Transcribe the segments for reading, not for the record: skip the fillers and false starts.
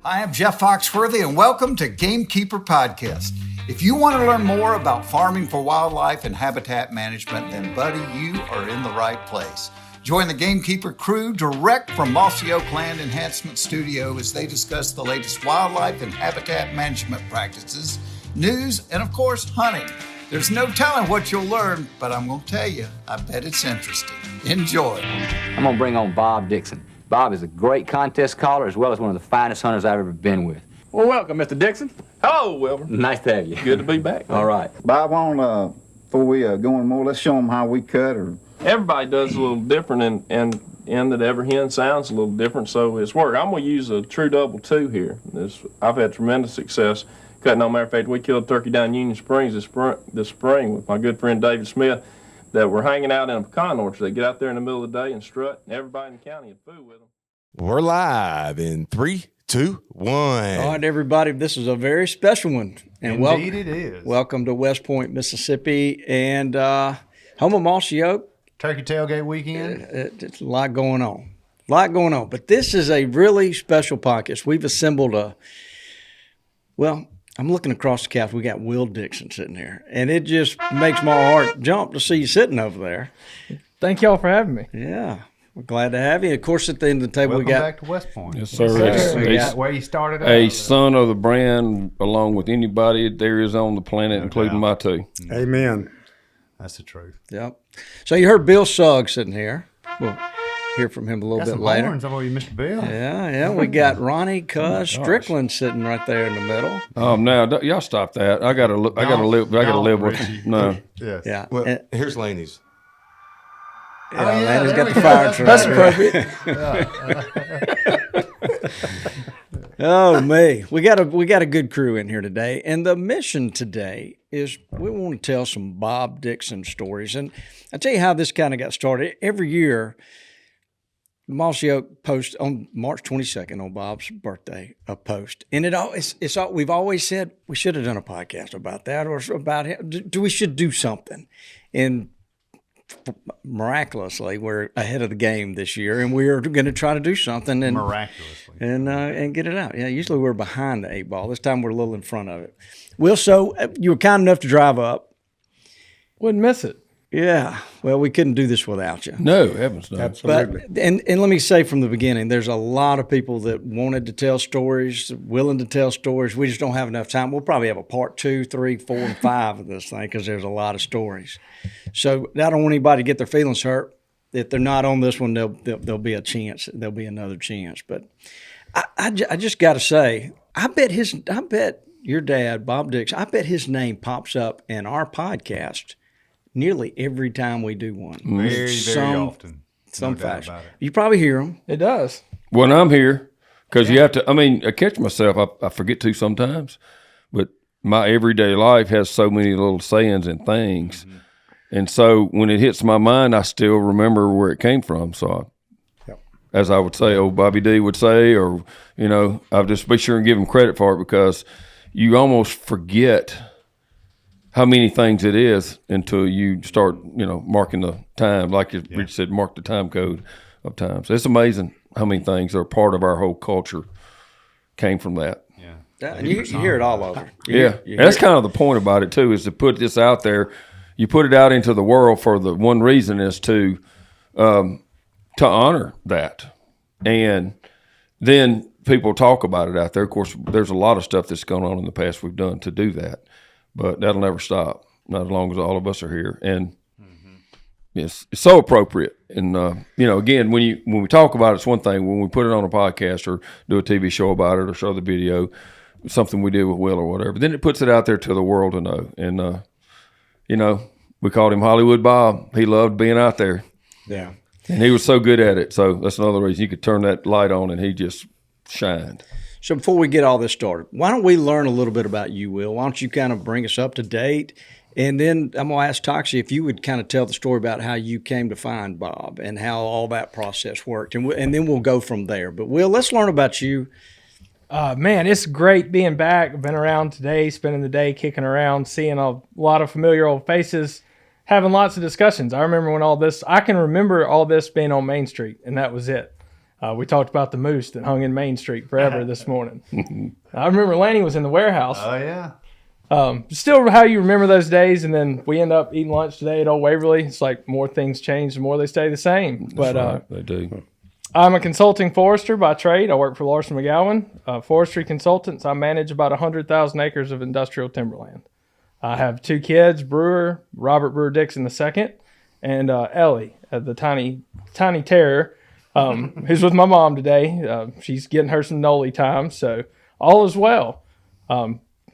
I am Jeff Foxworthy, and welcome to Gamekeeper Podcast. If you want to learn more about farming for wildlife and habitat management, then, buddy, you are in the right place. Join the Gamekeeper crew direct from Mossy Oak Land Enhancement Studio as they discuss the latest wildlife and habitat management practices, news, and, of course, hunting. There's no telling what you'll learn, but I'm going to tell you, I bet it's interesting. Enjoy. I'm going to bring on Bob Dixon. Bob is a great contest caller as well as one of the finest hunters I've ever been with. Well, welcome, Mr. Dixon. Hello, Wilbur. Nice to have you. Good to be back. All right. Bob, before we go in more, let's show them how we cut. Or Everybody does a little different, and that every hen sounds a little different, so it's work. I'm going to use a true double 2 here. I've had tremendous success cutting. No matter of fact, we killed a turkey down in Union Springs this spring with my good friend David Smith that were hanging out in a pecan orchard. They get out there in the middle of the day and strut, and everybody in the county had food with them. We're live in 3, 2, 1. All right, everybody, this is a very special one. And Indeed it is. Welcome to West Point, Mississippi, and home of Mossy Oak. Turkey Tailgate Weekend. It's a lot going on. But this is a really special podcast. We've assembled I'm looking across the couch. We got Will Dixon sitting here, and it just makes my heart jump to see you sitting over there. Thank y'all for having me. Yeah, we're glad to have you. Of course, at the end of the table, Welcome we got back to West Point. Yes, sir. That's where you started out. A son of the brand, along with anybody there is on the planet, including my two. Amen. That's the truth. Yep. So you heard Bill Sugg sitting here. We'll hear from him a little Got bit some later. horns over you, Mr. Bill. Yeah. We got Ronnie Cuz Strickland sitting right there in the middle. Now y'all stop that. I gotta live with you. No. Yes. Yeah. Well, here's Laney's. Laney's got there the we fire go. truck. That's appropriate. Oh me, we got a good crew in here today, and the mission today is we want to tell some Bob Dixon stories. And I tell you how this kind of got started. Every year, Mossy Oak posts on March 22nd on Bob's birthday a post, and we've always said we should have done a podcast about that or about him. We should do something, and miraculously we're ahead of the game this year, and we're going to try to do something and Miraculously. and get it out. Yeah, usually we're behind the 8 ball. This time we're a little in front of it. Will, so you were kind enough to drive up. Wouldn't miss it. Yeah. Well, we couldn't do this without you. No, heavens no. But and let me say from the beginning, there's a lot of people that wanted to tell stories, willing to tell stories. We just don't have enough time. We'll probably have a part 2, 3, 4, and 5 of this thing because there's a lot of stories. So I don't want anybody to get their feelings hurt. If they're not on this one, there'll be a chance. There'll be another chance. But I just got to say, I bet your dad, Bob Dixon, I bet his name pops up in our podcast nearly every time we do one. Very, very often. Some fashion. You probably hear them. It does. When I'm here, because you have to. I catch myself. I forget to sometimes, but my everyday life has so many little sayings and things, and so when it hits my mind, I still remember where it came from. So, as I would say, old Bobby D would say, or I'll just be sure and give him credit for it because you almost forget how many things it is until you start, marking the time. Like Rich said, mark the time code of time. So it's amazing how many things are part of our whole culture came from that. Yeah, and you hear it all over. That's kind of the point about it too, is to put this out there. You put it out into the world for the one reason is to honor that, and then people talk about it out there. Of course, there's a lot of stuff that's gone on in the past we've done to do that. But that'll never stop, not as long as all of us are here. And it's so appropriate. And, again, when we talk about it, it's one thing. When we put it on a podcast or do a TV show about it or show the video, something we did with Will or whatever, then it puts it out there to the world to know. And, we called him Hollywood Bob. He loved being out there. Yeah. And he was so good at it. So that's another reason you could turn that light on and he just shined. So before we get all this started, why don't we learn a little bit about you, Will? Why don't you kind of bring us up to date? And then I'm going to ask Toxie if you would kind of tell the story about how you came to find Bob and how all that process worked. And then we'll go from there. But, Will, let's learn about you. Man, it's great being back. I've been around today, spending the day kicking around, seeing a lot of familiar old faces, having lots of discussions. I can remember all this being on Main Street, and that was it. We talked about the moose that hung in Main Street forever this morning. I remember Lanny was in the warehouse. Oh, yeah. Still how you remember those days, and then we end up eating lunch today at Old Waverly. It's like more things change, the more they stay the same. But right, they do. I'm a consulting forester by trade. I work for Larson McGowan, forestry consultants. I manage about 100,000 acres of industrial timberland. I have 2 kids, Robert Brewer Dixon II, and Ellie, the tiny terror, who's with my mom today. She's getting her some Noli time, so all is well.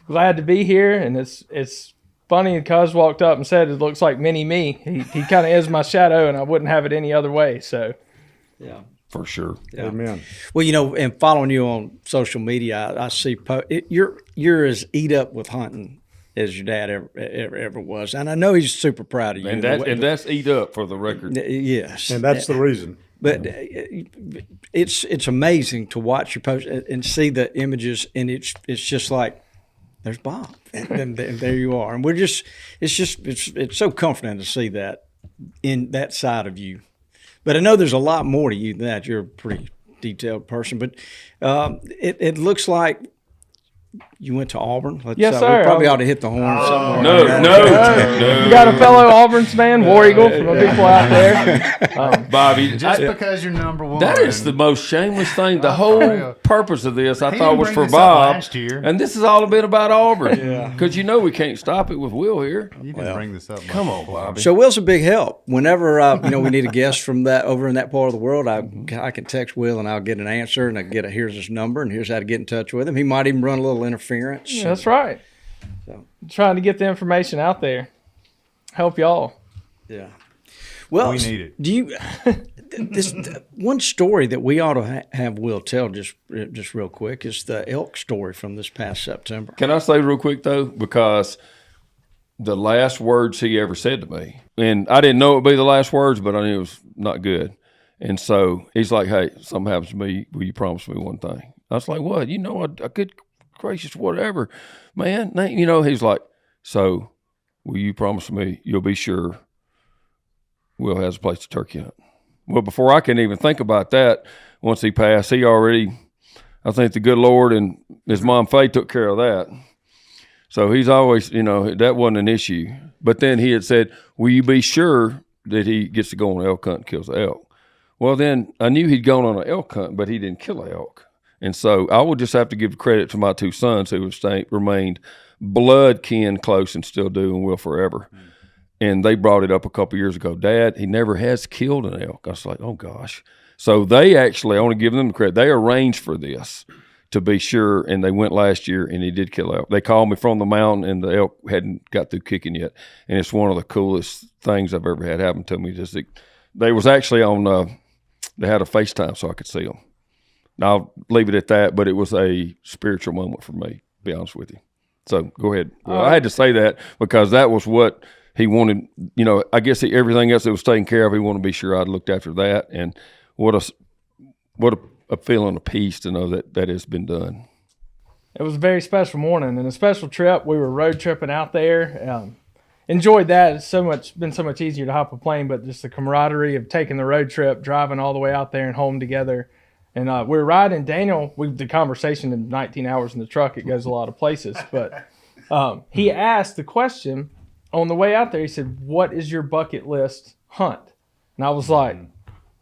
Glad to be here, and it's funny. Cuz walked up and said it looks like mini me. He kind of is my shadow, and I wouldn't have it any other way. So, Yeah. For sure. Yeah. Amen. Well, and following you on social media, I see you're as eat up with hunting as your dad ever was, and I know he's super proud of you. And that's eat up for the record. Yes, And that's the reason. But it's amazing to watch your post and see the images, and it's just like there's Bob, and there you are, and it's so comforting to see that in that side of you. But I know there's a lot more to you than that. You're a pretty detailed person, but it looks like you went to Auburn. Yes, sir. We probably ought to hit the horn somewhere. No. We got a fellow Auburn's fan, War Eagle, from the people out there. Bobby, Just because you're number one. that is the most shameless thing. The whole purpose of this, I He thought, didn't was bring for this up Bob. last year. And this is all a bit about Auburn. Because we can't stop it with Will here. You didn't bring this up. Come on, Bobby. So Will's a big help. Whenever we need a guest from that over in that part of the world, I can text Will and I'll get an answer, and I get here's his number and here's how to get in touch with him. He might even run a little interference. Yeah, that's right. So. Trying to get the information out there. Help y'all. Yeah. Well, We need it. Do you? This one story that we ought to have Will tell just real quick is the elk story from this past September. Can I say real quick, though? Because the last words he ever said to me, and I didn't know it would be the last words, but I knew it was not good. And so he's like, hey, something happens to me. Will you promise me one thing? I was like, what? A good gracious whatever, man. He's like, so will you promise me you'll be sure Will has a place to turkey hunt? Well, before I can even think about that, once he passed, he already, I think the good Lord and his mom Faye took care of that. So he's always, that wasn't an issue. But then he had said, will you be sure that he gets to go on an elk hunt and kills the elk? Well, then I knew he'd gone on an elk hunt, but he didn't kill an elk. And so I would just have to give credit to my 2 sons who have remained blood kin close and still do and will forever. Mm-hmm. And they brought it up a couple years ago. Dad, he never has killed an elk. I was like, oh, gosh. So they actually, I want to give them the credit. They arranged for this to be sure, and they went last year, and he did kill elk. They called me from the mountain, and the elk hadn't got through kicking yet. And it's one of the coolest things I've ever had happen to me. They was actually on, they had a FaceTime so I could see them. I'll leave it at that, but it was a spiritual moment for me, to be honest with you. So go ahead. Well, I had to say that because that was what he wanted. I guess everything else that was taken care of, he wanted to be sure I'd looked after that. And what a feeling of peace to know that has been done. It was a very special morning and a special trip. We were road tripping out there. Enjoyed that. It's been so much easier to hop a plane, but just the camaraderie of taking the road trip, driving all the way out there and home together. And we were riding. Daniel, the conversation in 19 hours in the truck, it goes a lot of places. But he asked the question on the way out there. He said, what is your bucket list hunt? And I was like,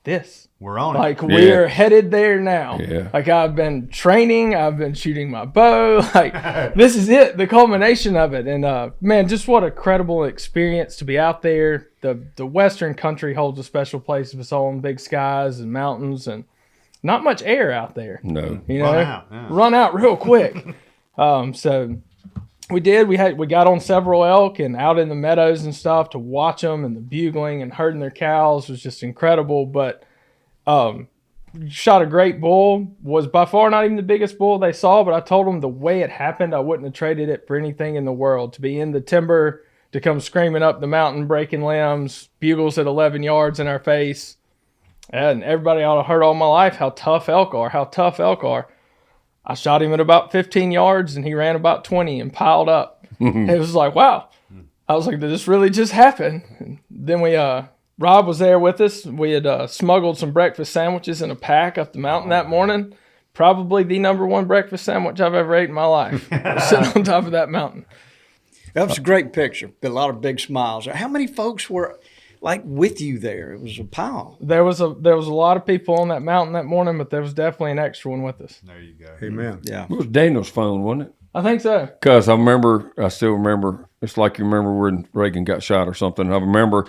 this. We're on it. Like, we are headed there now. Yeah. Like, I've been training. I've been shooting my bow. Like, this is it, the culmination of it. And, man, just what a credible experience to be out there. The Western country holds a special place of its own, big skies and mountains and not much air out there. No. Run out real quick. So we did. We got on several elk and out in the meadows and stuff to watch them, and the bugling and herding their cows was just incredible. But shot a great bull. Was by far not even the biggest bull they saw, but I told them the way it happened, I wouldn't have traded it for anything in the world. To be in the timber, to come screaming up the mountain, breaking limbs, bugles at 11 yards in our face. And everybody ought to heard all my life how tough elk are. I shot him at about 15 yards, and he ran about 20 and piled up. It was like, wow. I was like, did this really just happen? And then we Rob was there with us. We had smuggled some breakfast sandwiches in a pack up the mountain that morning. Probably the number one breakfast sandwich I've ever ate in my life. Sitting on top of that mountain. That was a great picture. A lot of big smiles. How many folks were like with you there? It was a pile. There was a lot of people on that mountain that morning, but there was definitely an extra one with us. There you go. Amen. Yeah. It was Daniel's phone, wasn't it? I think so. Because I still remember, it's like you remember when Reagan got shot or something. I remember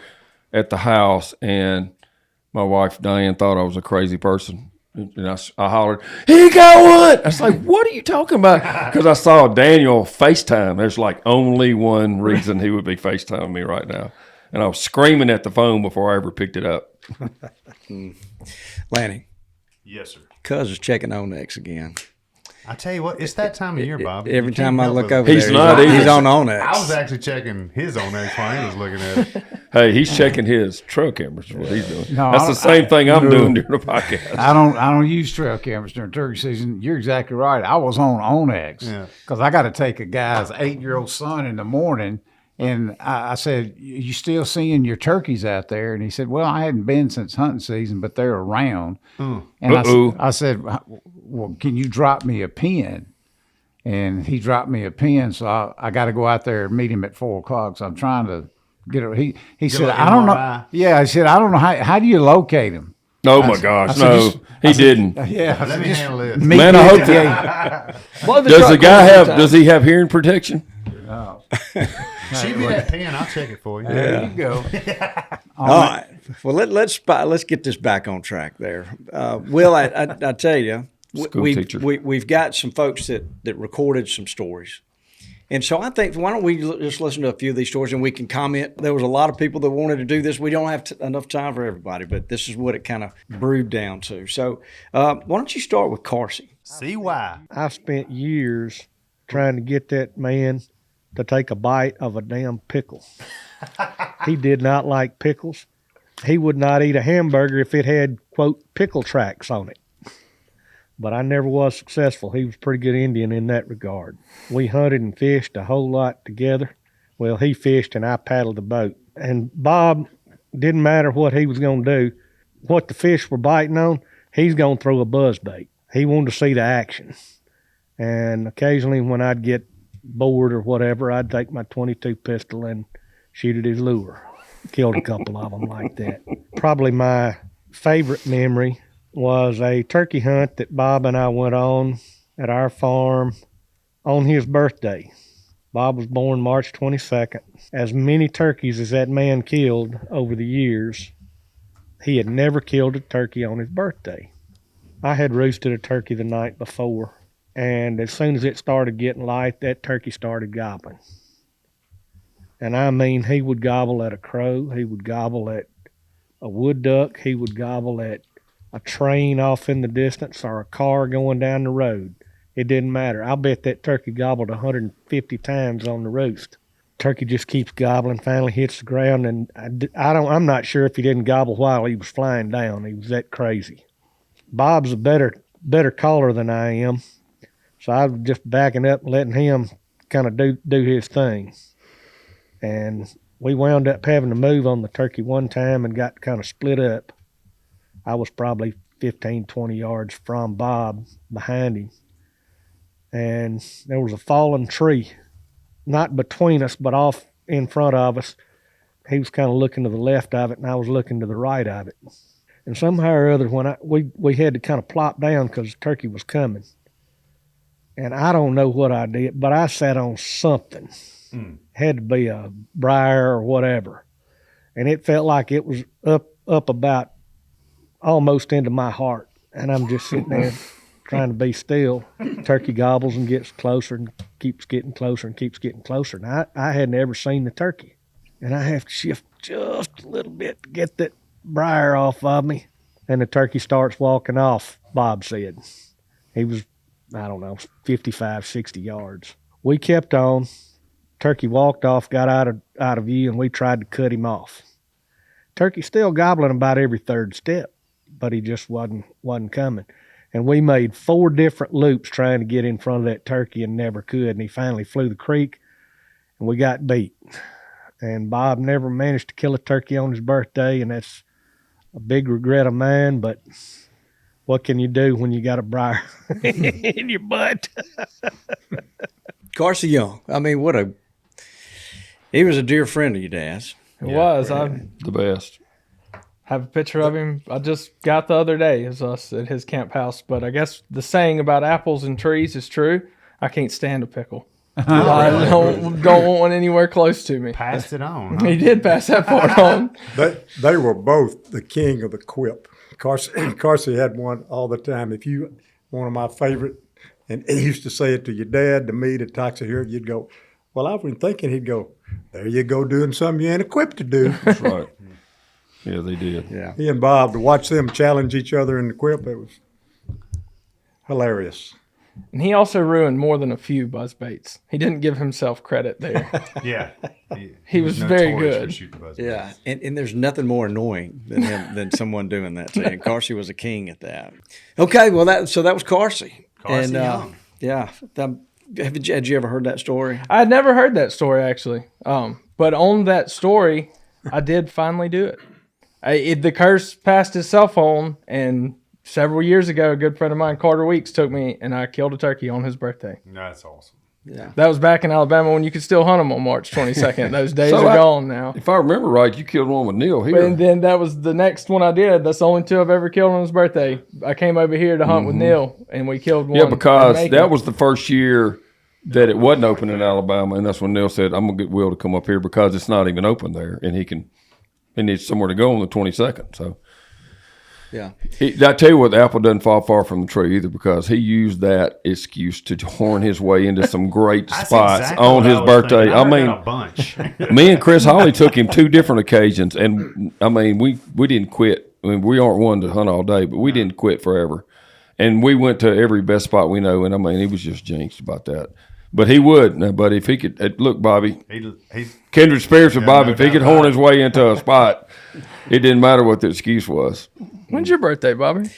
at the house, and my wife, Diane, thought I was a crazy person. And I hollered, "He got one!" I was like, "What are you talking about?" Because I saw Daniel FaceTime. There's like only one reason he would be FaceTiming me right now. And I was screaming at the phone before I ever picked it up. Lanny, Yes, sir. Cuz is checking Onyx again. I tell you what, it's that time of year, Bob. Every You can't time I help look it. over He's there, not he's either. on Onyx. I was actually checking his own X while he was looking at it. Hey, he's checking his trail cameras. Is what he's doing. No, That's I the don't- same thing I'm no. doing during the podcast. I don't use trail cameras during turkey season. You're exactly right. I was on Onyx Yeah. because I got to take a guy's 8-year-old son in the morning. And I said, "You still seeing your turkeys out there?" And he said, "Well, I hadn't been since hunting season, but they're around." And Uh-oh. I said, "Well, can you drop me a pin?" And he dropped me a pin, so I got to go out there and meet him at 4:00. So I'm trying to get it. He said, like "I don't know." MRI. Yeah, I said, "I don't know how do you locate him?" Oh, my gosh. I said, No, he didn't. Yeah, I Let said, me just handle this. meet Man, me I at hope the that- gate. Blow the Does truck the guy every have, time. does he have hearing protection? Shoot me that pen. I'll check it for you. There you go. All right. Well, let's get this back on track there. Will, I tell you, School teacher. we've got some folks that recorded some stories. And so I think, why don't we just listen to a few of these stories and we can comment. There was a lot of people that wanted to do this. We don't have enough time for everybody, but this is what it kind of brewed down to. So why don't you start with Carsey? See why. I spent years trying to get that man to take a bite of a damn pickle. He did not like pickles. He would not eat a hamburger if it had, quote, pickle tracks on it. But I never was successful. He was a pretty good Indian in that regard. We hunted and fished a whole lot together. Well, he fished and I paddled the boat. And Bob, didn't matter what he was going to do, what the fish were biting on, he's going to throw a buzz bait. He wanted to see the action. And occasionally when I'd get bored or whatever, I'd take my .22 pistol and shoot at his lure. Killed a couple of them like that. Probably my favorite memory was a turkey hunt that Bob and I went on at our farm on his birthday. Bob was born March 22nd. As many turkeys as that man killed over the years, he had never killed a turkey on his birthday. I had roosted a turkey the night before, and as soon as it started getting light, that turkey started gobbling. And I mean, he would gobble at a crow, he would gobble at a wood duck, he would gobble at a train off in the distance or a car going down the road. It didn't matter. I bet that turkey gobbled 150 times on the roost. Turkey just keeps gobbling, finally hits the ground, and I'm not sure if he didn't gobble while he was flying down. He was that crazy. Bob's a better caller than I am, so I was just backing up and letting him kind of do his thing. And we wound up having to move on the turkey one time and got kind of split up. I was probably 15, 20 yards from Bob behind him. And there was a fallen tree, not between us, but off in front of us. He was kind of looking to the left of it, and I was looking to the right of it. And somehow or other, when we had to kind of plop down because the turkey was coming. And I don't know what I did, but I sat on something. Had to be a briar or whatever. And it felt like it was up about almost into my heart. And I'm just sitting there trying to be still. Turkey gobbles and gets closer and keeps getting closer and keeps getting closer. And I hadn't ever seen the turkey. And I have to shift just a little bit to get that briar off of me. And the turkey starts walking off, Bob said. He was, 55, 60 yards. We kept on. Turkey walked off, got out of view, and we tried to cut him off. Turkey still gobbling about every third step, but he just wasn't coming. And we made 4 different loops trying to get in front of that turkey and never could. And he finally flew the creek, and we got beat. and Bob never managed to kill a turkey on his birthday, and that's a big regret of mine. But what can you do when you got a briar in your butt? Carsey Young. I mean, he was a dear friend of your dad's. It was. I The best. have a picture of him I just got the other day. It was us at his camp house. But I guess the saying about apples and trees is true. I can't stand a pickle. I don't want one anywhere close to me. Passed it on. Huh? He did pass that part on. They were both the king of the quip. Carsey had one all the time. One of my favorite, and he used to say it to your dad, to me, to Toxa here, you'd go, well, I've been thinking, he'd go, there you go doing something you ain't equipped to do. That's right. Yeah, they did. Yeah. He and Bob, to watch them challenge each other in the quip, it was hilarious. And he also ruined more than a few buzzbaits. He didn't give himself credit there. Yeah. He was very notorious good. for shooting buzzbaits. Yeah, and there's nothing more annoying than someone doing that to you. And Carsey was a king at that. Okay, well that was Carsey. Carsey Young. Yeah. Had you ever heard that story? I had never heard that story actually. But on that story, I did finally do it. The curse passed his cell phone, and several years ago, a good friend of mine, Carter Weeks, took me and I killed a turkey on his birthday. That's awesome. Yeah. That was back in Alabama when you could still hunt them on March 22nd. Those days So are gone now. If I remember right, you killed one with Neil here. And then that was the next one I did. That's the only two I've ever killed on his birthday. I came over here to hunt with Neil, and we killed one. Yeah, because in Macon. that was the first year that it wasn't open in Alabama, and that's when Neil said, I'm going to get Will to come up here because it's not even open there, and he needs somewhere to go on the 22nd. So, Yeah. I tell you what, the apple doesn't fall far from the tree either, because he used that excuse to horn his way into some great That's spots exactly on what his I was birthday. thinking. I heard that a bunch. Me and Chris Hawley took him 2 different occasions, and I mean, we didn't quit. I mean, we aren't one to hunt all day, but we didn't quit forever. And we went to every best spot we know, and I mean, he was just jinxed about that. But he would. Now, buddy, if he could, look, Bobby, kindred spirits with Bobby, no if he doubt could about horn it. his way into a spot, it didn't matter what the excuse was. When's your birthday, Bobby?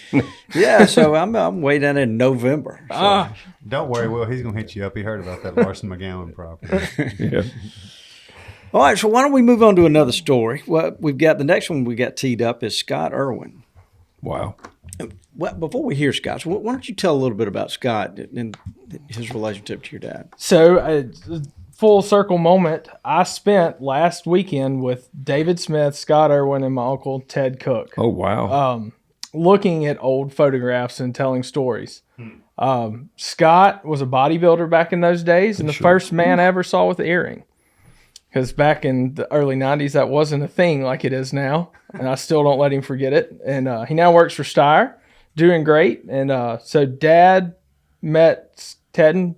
Yeah, so I'm way down in November. So. Don't worry, Will. He's going to hit you up. He heard about that Larson McGowan property. Yeah. All right, so why don't we move on to another story? Well, we've got the next one we got teed up is Scott Irwin. Wow. Well, before we hear Scott, why don't you tell a little bit about Scott and his relationship to your dad? So, full circle moment, I spent last weekend with David Smith, Scott Irwin, and my uncle Ted Cook. Oh, wow. Looking at old photographs and telling stories. Scott was a bodybuilder back in those days, and the first man I ever saw with an earring. Because back in the early 90s, that wasn't a thing like it is now. And I still don't let him forget it. And he now works for Steyr, doing great. And so Dad met Ted and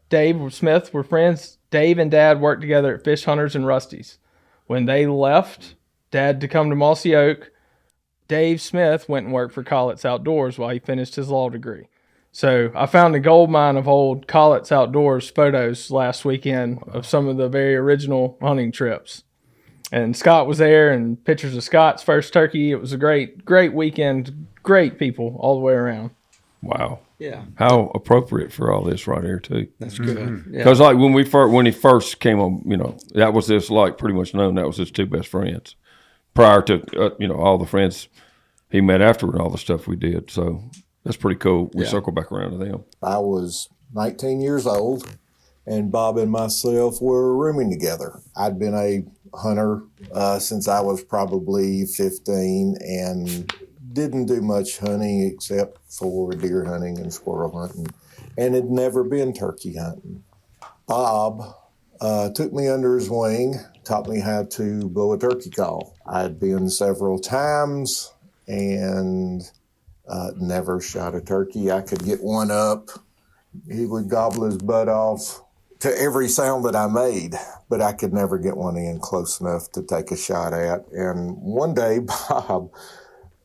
Dave Smith were friends. Dave and Dad worked together at Fish Hunters and Rusty's. When they left Dad to come to Mossy Oak, Dave Smith went and worked for Collett's Outdoors while he finished his law degree. So I found a gold mine of old Collett's Outdoors photos last weekend of some of the very original hunting trips. And Scott was there, and pictures of Scott's first turkey. It was a great, great weekend. Great people all the way around. Wow. Yeah. How appropriate for all this right here, too. That's good. Because like when he first came on, that was just like pretty much known that was his 2 best friends prior to, all the friends he met afterward and all the stuff we did. So that's pretty cool. We circle back around to them. I was 19 years old, and Bob and myself were rooming together. I'd been a hunter since I was probably 15 and didn't do much hunting except for deer hunting and squirrel hunting, and had never been turkey hunting. Bob took me under his wing, taught me how to blow a turkey call. I'd been several times and never shot a turkey. I could get one up. He would gobble his butt off to every sound that I made, but I could never get one in close enough to take a shot at. And one day, Bob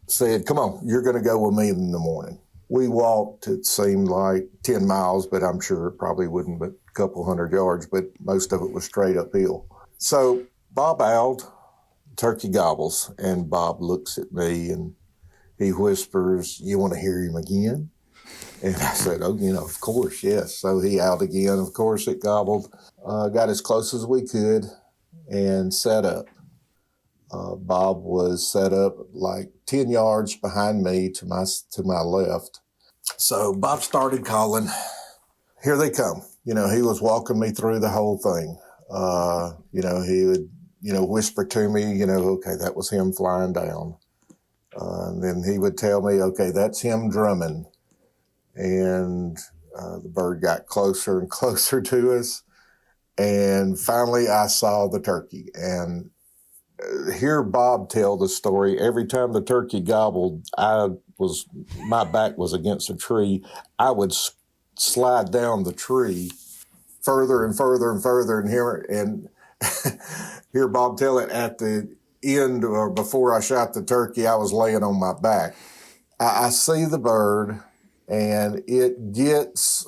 said, come on, you're going to go with me in the morning. We walked, it seemed like 10 miles, but I'm sure it probably wouldn't, but a couple hundred yards, but most of it was straight uphill. So Bob owled, turkey gobbles, and Bob looks at me and he whispers, you want to hear him again? And I said, of course, yes. So he owled again. Of course, it gobbled, got as close as we could. and set up. Bob was set up like 10 yards behind me to my left. So Bob started calling, here they come. You know, he was walking me through the whole thing. You know, he would, you know, whisper to me, you know, okay, that was him flying down. And then he would tell me, okay, that's him drumming. And the bird got closer and closer to us. And finally I saw the turkey. And hear Bob tell the story. Every time the turkey gobbled, my back was against a tree. I would slide down the tree further and further and further and hear Bob tell it at the end or before I shot the turkey, I was laying on my back. I see the bird and it gets,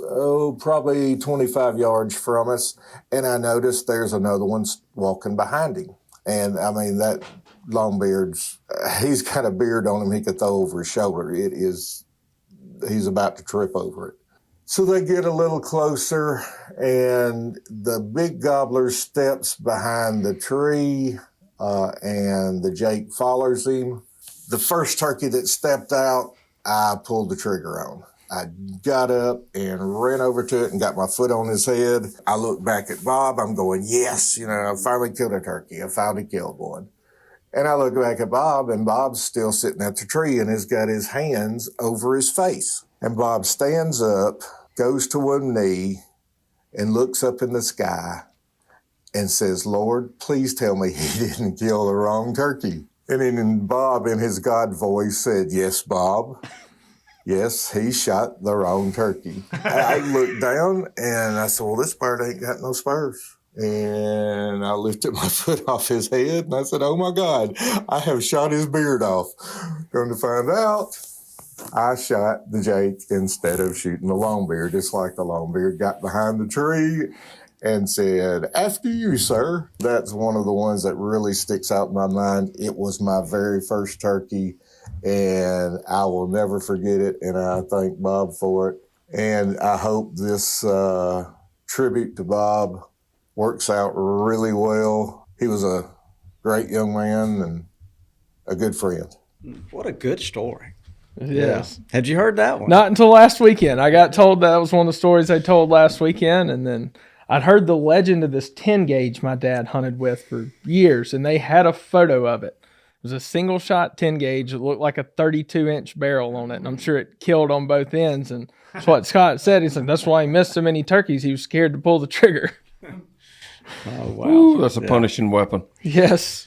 probably 25 yards from us. And I noticed there's another one walking behind him. And I mean, that longbeard's, he's got a beard on him he could throw over his shoulder. He's about to trip over it. So they get a little closer and the big gobbler steps behind the tree and the Jake follows him. The first turkey that stepped out, I pulled the trigger on. I got up and ran over to it and got my foot on his head. I looked back at Bob. I'm going, yes, you know, I finally killed a turkey. I finally killed one. And I look back at Bob, and Bob's still sitting at the tree and has got his hands over his face. And Bob stands up, goes to one knee, and looks up in the sky and says, Lord, please tell me he didn't kill the wrong turkey. And then Bob, in his God voice, said, yes, Bob. Yes, he shot the wrong turkey. I looked down and I said, well, this bird ain't got no spurs. And I lifted my foot off his head and I said, oh my God, I have shot his beard off. Going to find out, I shot the Jake instead of shooting the longbeard. Just like the longbeard got behind the tree and said, after you, sir. That's one of the ones that really sticks out in my mind. It was my very first turkey. And I will never forget it, and I thank Bob for it. And I hope this tribute to Bob works out really well. He was a great young man and a good friend. What a good story. Yes. Yeah. Had you heard that one? Not until last weekend. I got told that was one of the stories they told last weekend, and then I'd heard the legend of this 10 gauge my dad hunted with for years, and they had a photo of it. It was a single shot 10 gauge. It looked like a 32-inch barrel on it. And I'm sure it killed on both ends. And that's what Scott said. He's like, that's why he missed so many turkeys. He was scared to pull the trigger. Oh, wow. Ooh, that's a punishing weapon. Yes.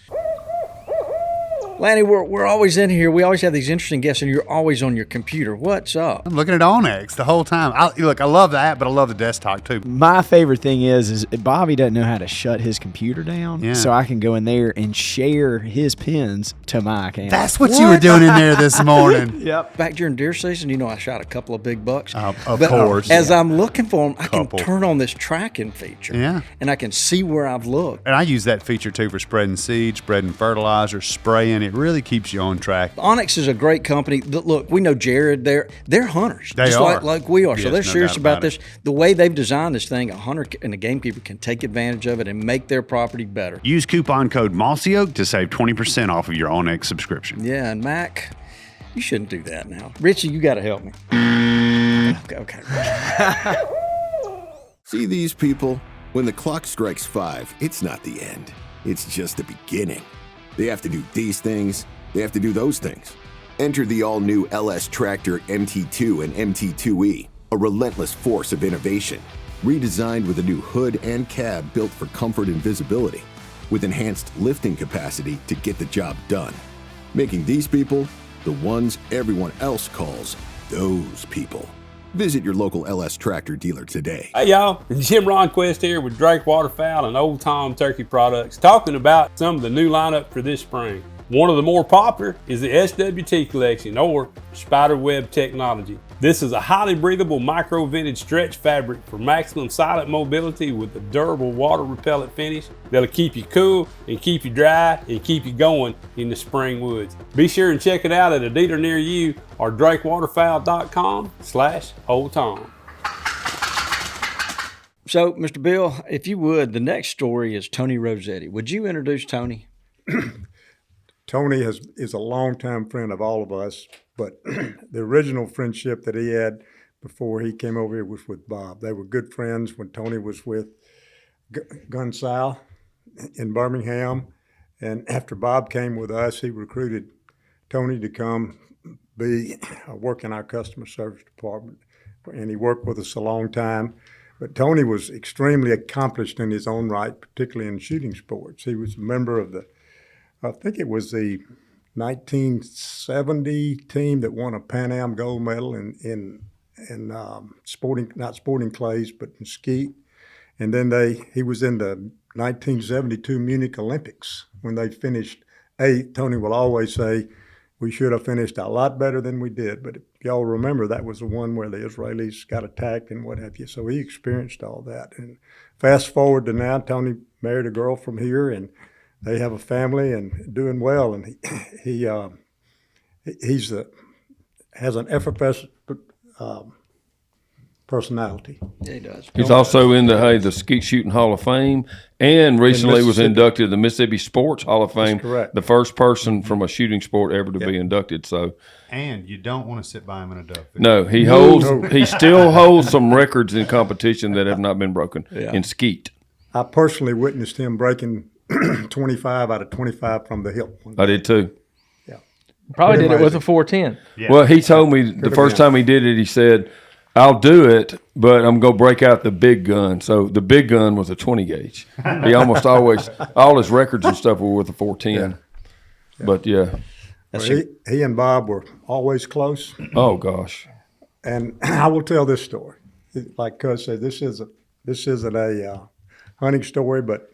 Lanny, we're always in here. We always have these interesting guests, and you're always on your computer. What's up? I'm looking at Onyx the whole time. Look, I love the app, but I love the desktop too. My favorite thing is Bobby doesn't know how to shut his computer down, so I can go in there and share his pins to my account. That's what you were doing in there this morning. Yep. Back during deer season, you know, I shot a couple of big bucks. Of course. As I'm looking for them, I can turn on this tracking feature. Yeah. And I can see where I've looked. And I use that feature too for spreading seeds, spreading fertilizer, spraying. It really keeps you on track. Onyx is a great company. Look, we know Jared. They're hunters. They just are. like we are. Yes, so they're no serious doubt about about this. The way they've designed this thing, a hunter and a gamekeeper can take advantage of it and make their property better. Use coupon code Mossy Oak to save 20% off of your Onyx subscription. Yeah, and Mac, you shouldn't do that now. Richie, you got to help me. Okay. See these people? When the clock strikes 5, it's not the end. It's just the beginning. They have to do these things. They have to do those things. Enter the all-new LS Tractor MT2 and MT2E, a relentless force of innovation. Redesigned with a new hood and cab built for comfort and visibility, with enhanced lifting capacity to get the job done. Making these people the ones everyone else calls those people. Visit your local LS Tractor dealer today. Hey y'all, it's Jim Ronquist here with Drake Waterfowl and Old Tom Turkey Products, talking about some of the new lineup for this spring. One of the more popular is the SWT collection, or Spiderweb technology. This is a highly breathable micro-vented stretch fabric for maximum silent mobility with a durable water-repellent finish that'll keep you cool and keep you dry and keep you going in the spring woods. Be sure and check it out at a dealer near you or DrakeWaterfowl.com/Old Tom. So, Mr. Bill, if you would, the next story is Tony Rossetti. Would you introduce Tony? Tony is a longtime friend of all of us, but the original friendship that he had before he came over here was with Bob. They were good friends when Tony was with Gun Sal in Birmingham. And after Bob came with us, he recruited Tony to come work in our customer service department. And he worked with us a long time. But Tony was extremely accomplished in his own right, particularly in shooting sports. He was a member of I think it was the 1970 team that won a Pan Am gold medal in sporting, not sporting clays, but in skeet. And then he was in the 1972 Munich Olympics when they finished 8th. Tony will always say, we should have finished a lot better than we did. But if y'all remember, that was the one where the Israelis got attacked and what have you. So he experienced all that. And fast forward to now, Tony married a girl from here, and they have a family and doing well. And he has an effervescent personality. Yeah, he does. He's also in the Skeet Shooting Hall of Fame, and recently was inducted to the Mississippi Sports Hall of Fame. That's correct. The first person from a shooting sport ever to be inducted. So, and you don't want to sit by him in a duck field. no, he still holds some records in competition that have not been broken in skeet. I personally witnessed him breaking 25 out of 25 from the hip. I did too. Yeah, Probably did it with a 410. Yeah. Well, he told me the first time he did it, he said, I'll do it, but I'm going to break out the big gun. So the big gun was a 20 gauge. He almost always, all his records and stuff were with a 410. Yeah. But yeah. Well, he and Bob were always close. Oh gosh. And I will tell this story. Like Cuz said, this isn't a hunting story, but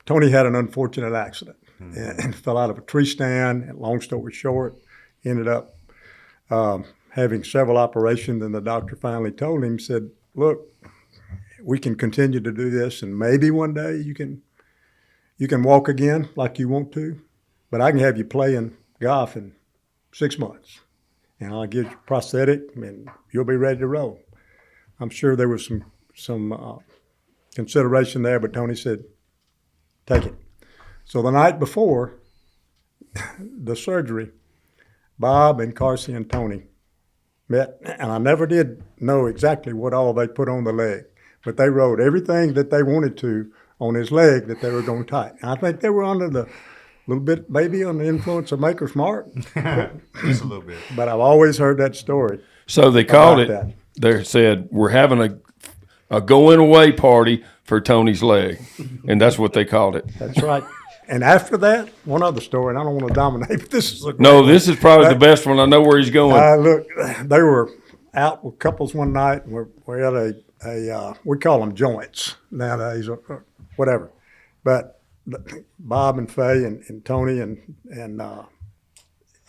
Tony had an unfortunate accident and fell out of a tree stand. And long story short, ended up having several operations, and the doctor finally told him, said, look, we can continue to do this, and maybe one day you can walk again like you want to, but I can have you playing golf in 6 months, and I'll give you a prosthetic, and you'll be ready to roll. I'm sure there was some consideration there, but Tony said, take it. So the night before the surgery, Bob and Carsey and Tony met, and I never did know exactly what all they put on the leg, but they wrote everything that they wanted to on his leg that they were going to tighten. I think they were under the little bit, maybe on the influence of Maker's Mark. Just a little bit. But I've always heard that story. So they called it, they said, we're having a going away party for Tony's leg. And that's what they called it. That's right. And after that, one other story, and I don't want to dominate, but this is a great No, one. this is probably the best one. I know where he's going. Look, they were out with couples one night, and we're at we call them joints nowadays, or whatever. But Bob and Faye and Tony and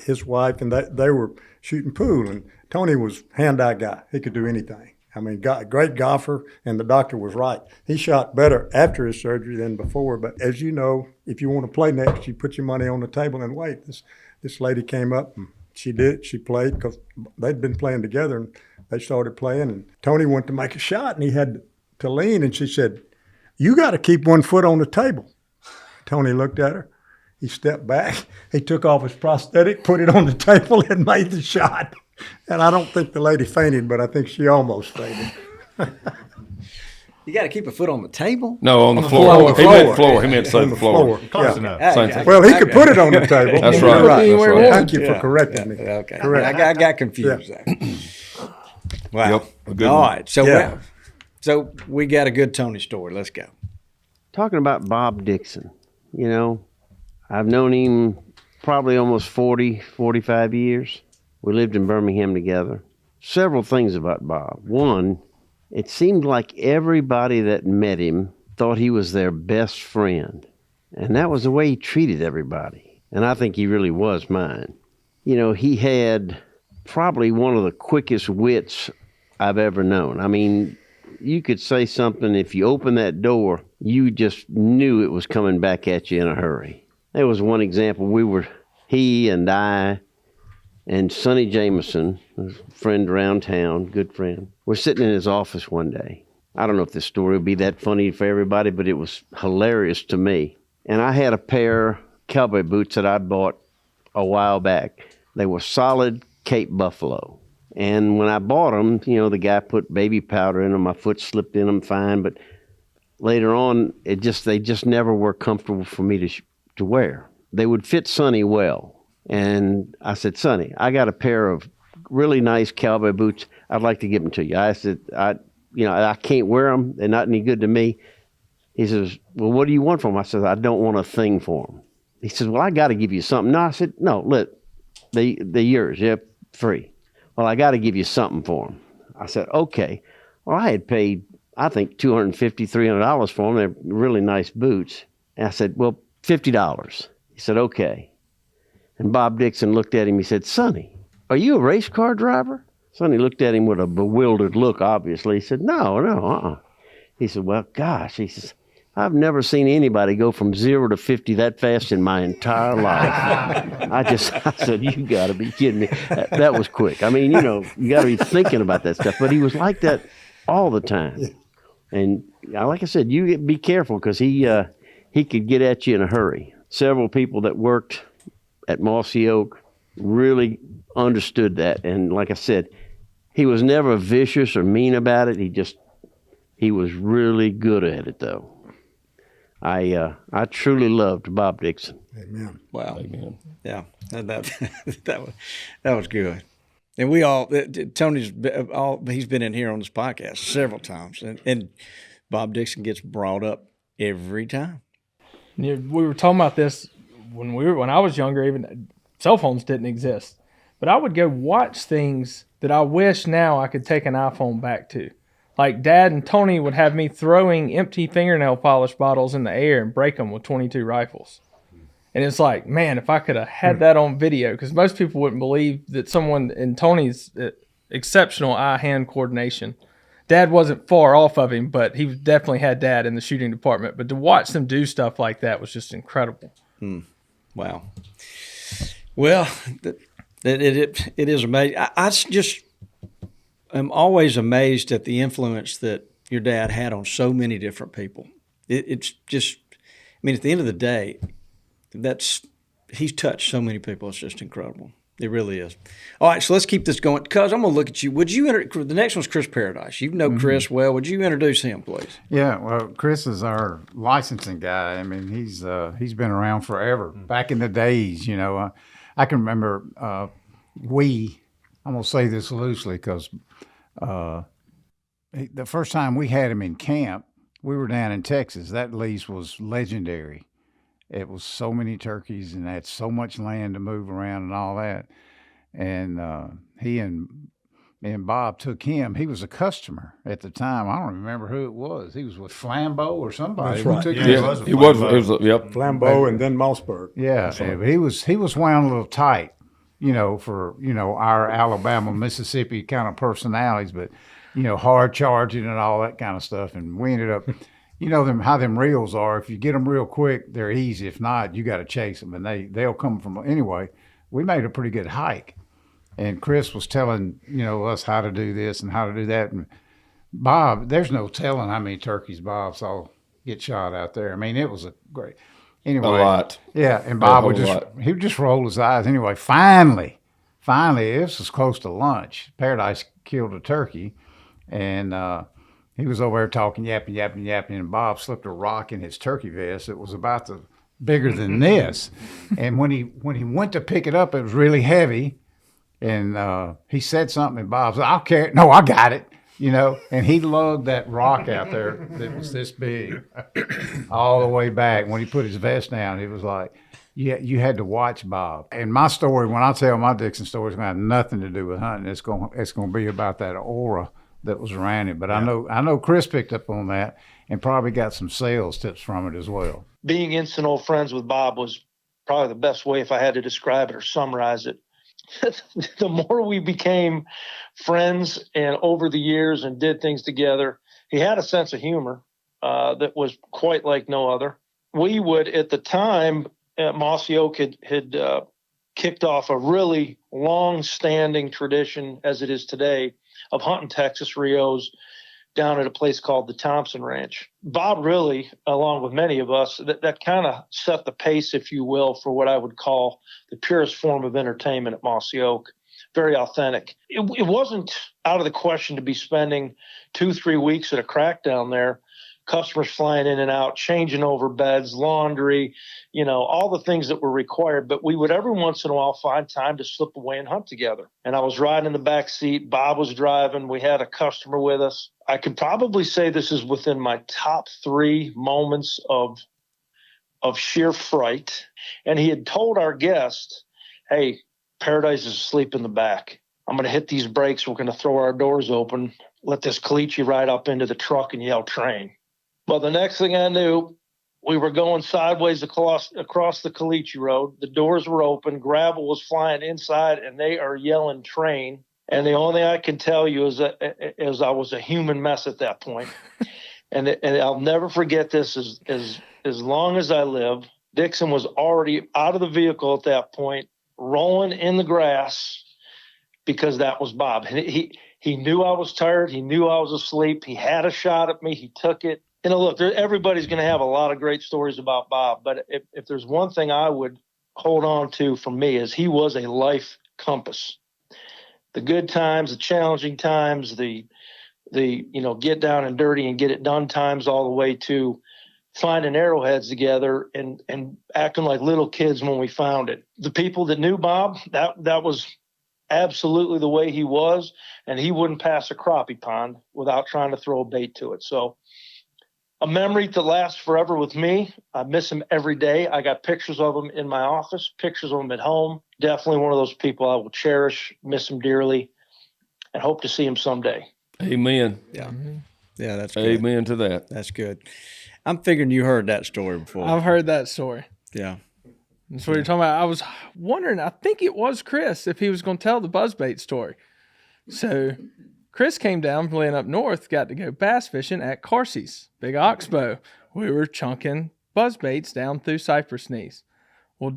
his wife, and they were shooting pool, and Tony was hand-eye guy. He could do anything. I mean, great golfer, and the doctor was right. He shot better after his surgery than before. But as you know, if you want to play next, you put your money on the table and wait. This lady came up, and she did. She played because they'd been playing together, and they started playing. And Tony went to make a shot, and he had to lean, and she said, you got to keep one foot on the table. Tony looked at her. He stepped back. He took off his prosthetic, put it on the table, and made the shot. And I don't think the lady fainted, but I think she almost fainted. You got to keep a foot on the table? No, on the floor. He meant floor. He meant to say the floor. Close enough. Same thing. Well, he could put it on the table. That's right. Right. That's right. Thank you for correcting me. Okay. Correct. I got confused there. Wow. Yep, a good All one. right. So we got a good Tony story. Let's go. Talking about Bob Dixon, you know, I've known him probably almost 40, 45 years. We lived in Birmingham together. Several things about Bob. One, it seemed like everybody that met him thought he was their best friend. And that was the way he treated everybody. And I think he really was mine. You know, he had probably one of the quickest wits I've ever known. I mean, you could say something, if you opened that door, you just knew it was coming back at you in a hurry. There was one example. He and I and Sonny Jameson, a friend around town, good friend, we're sitting in his office one day. I don't know if this story will be that funny for everybody, but it was hilarious to me. And I had a pair cowboy boots that I bought a while back. They were solid Cape Buffalo. And when I bought them, you know, the guy put baby powder in them. My foot slipped in them fine, but later on, they just never were comfortable for me to wear. They would fit Sonny well. And I said, Sonny, I got a pair of really nice cowboy boots. I'd like to give them to you. I said, I can't wear them. They're not any good to me. He says, well, what do you want for them? I said, I don't want a thing for them. He says, well, I got to give you something. No, I said, no, look, they're yours. They're free. Well, I got to give you something for them. I said, okay. Well, I had paid, I think, $250, $300 for them. They're really nice boots. And I said, well, $50. He said, okay. And Bob Dixon looked at him. He said, Sonny, are you a race car driver? Sonny looked at him with a bewildered look, obviously. He said, no. He said, well, gosh. He says, I've never seen anybody go from 0 to 50 that fast in my entire life. I said, you got to be kidding me. That was quick. I mean, you got to be thinking about that stuff. But he was like that all the time. And like I said, you be careful because he could get at you in a hurry. Several people that worked at Mossy Oak really understood that. And like I said, he was never vicious or mean about it. He was really good at it, though. I truly loved Bob Dixon. Amen. Wow. Amen. Yeah, that was good. And we all, Tony's he's been in here on this podcast several times, and Bob Dixon gets brought up every time. We were talking about this when I was younger. Even cell phones didn't exist, but I would go watch things that I wish now I could take an iPhone back to. Like Dad and Tony would have me throwing empty fingernail polish bottles in the air and break them with .22 rifles. And it's like, man, if I could have had that on video, because most people wouldn't believe that someone in Tony's exceptional eye-hand coordination. Dad wasn't far off of him, but he definitely had Dad in the shooting department. But to watch them do stuff like that was just incredible. Wow. Well, it is amazing. I'm always amazed at the influence that your dad had on so many different people. It's just, I mean, at the end of the day, he's touched so many people. It's just incredible. It really is. All right, so let's keep this going. Cuz, I'm going to look at you. The next one's Chris Paradise. You know Chris well. Would you introduce him, please? Yeah, well, Chris is our licensing guy. I mean, he's been around forever. Back in the days, I can remember I'm going to say this loosely because the first time we had him in camp, we were down in Texas. That lease was legendary. It was so many turkeys and had so much land to move around and all that. And he and Bob took him. He was a customer at the time. I don't remember who it was. He was with Flambeau or somebody. That's right. He was, yep. Flambeau and then Mossberg. Yeah, he was wound a little tight, for our Alabama, Mississippi kind of personalities, but hard charging and all that kind of stuff. And we ended up, how them reels are. If you get them real quick, they're easy. If not, you got to chase them, and they'll come from anyway. We made a pretty good hike, and Chris was telling us how to do this and how to do that. And Bob, there's no telling how many turkeys Bob saw get shot out there. I mean, it was a great. Anyway, a lot. Yeah, and Bob would just roll his eyes. Anyway, finally, this was close to lunch. Paradise killed a turkey, and he was over there talking, yapping, and Bob slipped a rock in his turkey vest. It was about bigger than this, and when he went to pick it up, it was really heavy, and he said something, and Bob said, "I'll carry it." No, I got it. And he lugged that rock out there that was this big all the way back. When he put his vest down, it was like, yeah, you had to watch Bob. And my story, when I tell my Dixon story, it's going to have nothing to do with hunting. It's going to be about that aura that was around it. But yeah. I know Chris picked up on that and probably got some sales tips from it as well. Being instant old friends with Bob was probably the best way if I had to describe it or summarize it. The more we became friends and over the years and did things together, he had a sense of humor that was quite like no other. We would, at the time, Mossy Oak had kicked off a really long-standing tradition, as it is today, of hunting Texas Rios down at a place called the Thompson Ranch. Bob really, along with many of us, that kind of set the pace, if you will, for what I would call the purest form of entertainment at Mossy Oak. Very authentic. It wasn't out of the question to be spending 2-3 weeks at a crack down there, customers flying in and out, changing over beds, laundry, all the things that were required. But we would every once in a while find time to slip away and hunt together. And I was riding in the back seat. Bob was driving. We had a customer with us. I could probably say this is within my top 3 moments of sheer fright. And he had told our guest, hey, Paradise is asleep in the back. I'm going to hit these brakes. We're going to throw our doors open, let this Caliche ride up into the truck and yell train. Well, the next thing I knew, we were going sideways across the Caliche Road. The doors were open. Gravel was flying inside, and they are yelling train. And the only thing I can tell you is that I was a human mess at that point. and I'll never forget this as long as I live. Dixon was already out of the vehicle at that point, rolling in the grass, because that was Bob. He knew I was tired. He knew I was asleep. He had a shot at me. He took it. Look, everybody's going to have a lot of great stories about Bob, but if there's one thing I would hold on to for me is he was a life compass. The good times, the challenging times, the get down and dirty and get it done times, all the way to finding arrowheads together and acting like little kids when we found it. The people that knew Bob, that was absolutely the way he was, and he wouldn't pass a crappie pond without trying to throw a bait to it. So a memory that lasts forever with me. I miss him every day. I got pictures of him in my office, pictures of him at home. Definitely one of those people I will cherish, miss him dearly, and hope to see him someday. Amen. Yeah. Yeah, that's good. Amen to that. That's good. I'm figuring you heard that story before. I've heard that story. Yeah. That's what you're talking about. I was wondering, I think it was Chris, if he was going to tell the buzzbait story. So Chris came down from laying up north, got to go bass fishing at Carsey's, big oxbow. We were chunking buzzbaits down through cypress knees. Well,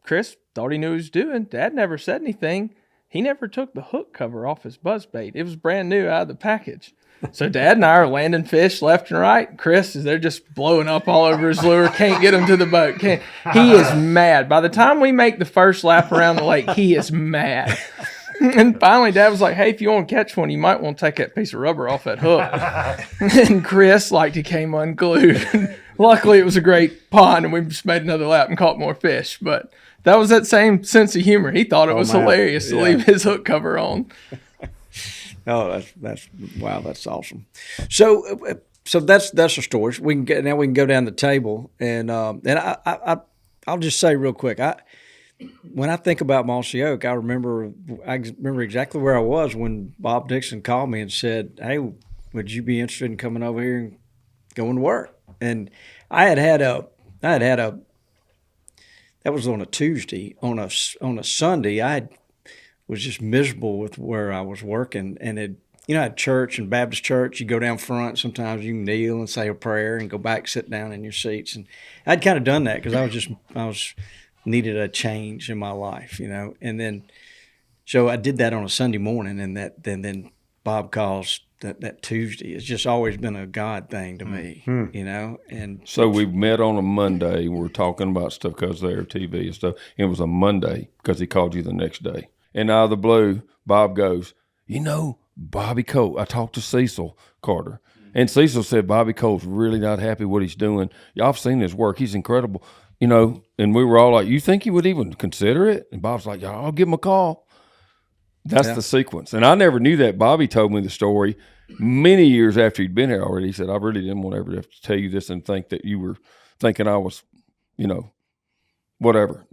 Chris thought he knew what he was doing. Dad never said anything. He never took the hook cover off his buzzbait. It was brand new out of the package. So Dad and I are landing fish left and right. Chris they're just blowing up all over his lure. Can't get him to the boat. He is mad. By the time we make the first lap around the lake, he is mad. And finally, Dad was like, hey, if you want to catch one, you might want to take that piece of rubber off that hook. And Chris, he came unglued. Luckily, it was a great pond, and we just made another lap and caught more fish. But that was that same sense of humor. He thought it was hilarious to leave his hook cover on. Oh, that's wow, that's awesome. So that's the stories. We can go down the table, and I'll just say real quick. When I think about Mossy Oak, I remember exactly where I was when Bob Dixon called me and said, "Hey, would you be interested in coming over here and going to work?" And I had a that was on a Tuesday. On a Sunday, I was just miserable with where I was working, and at church and Baptist church, you go down front. Sometimes you kneel and say a prayer and go back, sit down in your seats. And I'd kind of done that because I was needed a change in my life, And then, so I did that on a Sunday morning, and then Bob calls that Tuesday. It's just always been a God thing to me, And so we met on a Monday. We're talking about stuff because of their TV and stuff. It was a Monday because he called you the next day. And out of the blue, Bob goes, Bobby Cole. I talked to Cecil Carter. And Cecil said Bobby Cole's really not happy what he's doing. Y'all have seen his work. He's incredible. And we were all like, you think he would even consider it? And Bob's like, I'll give him a call. That's the sequence. And I never knew that. Bobby told me the story many years after he'd been here already. He said, I really didn't want to ever have to tell you this and think that you were thinking I was, whatever.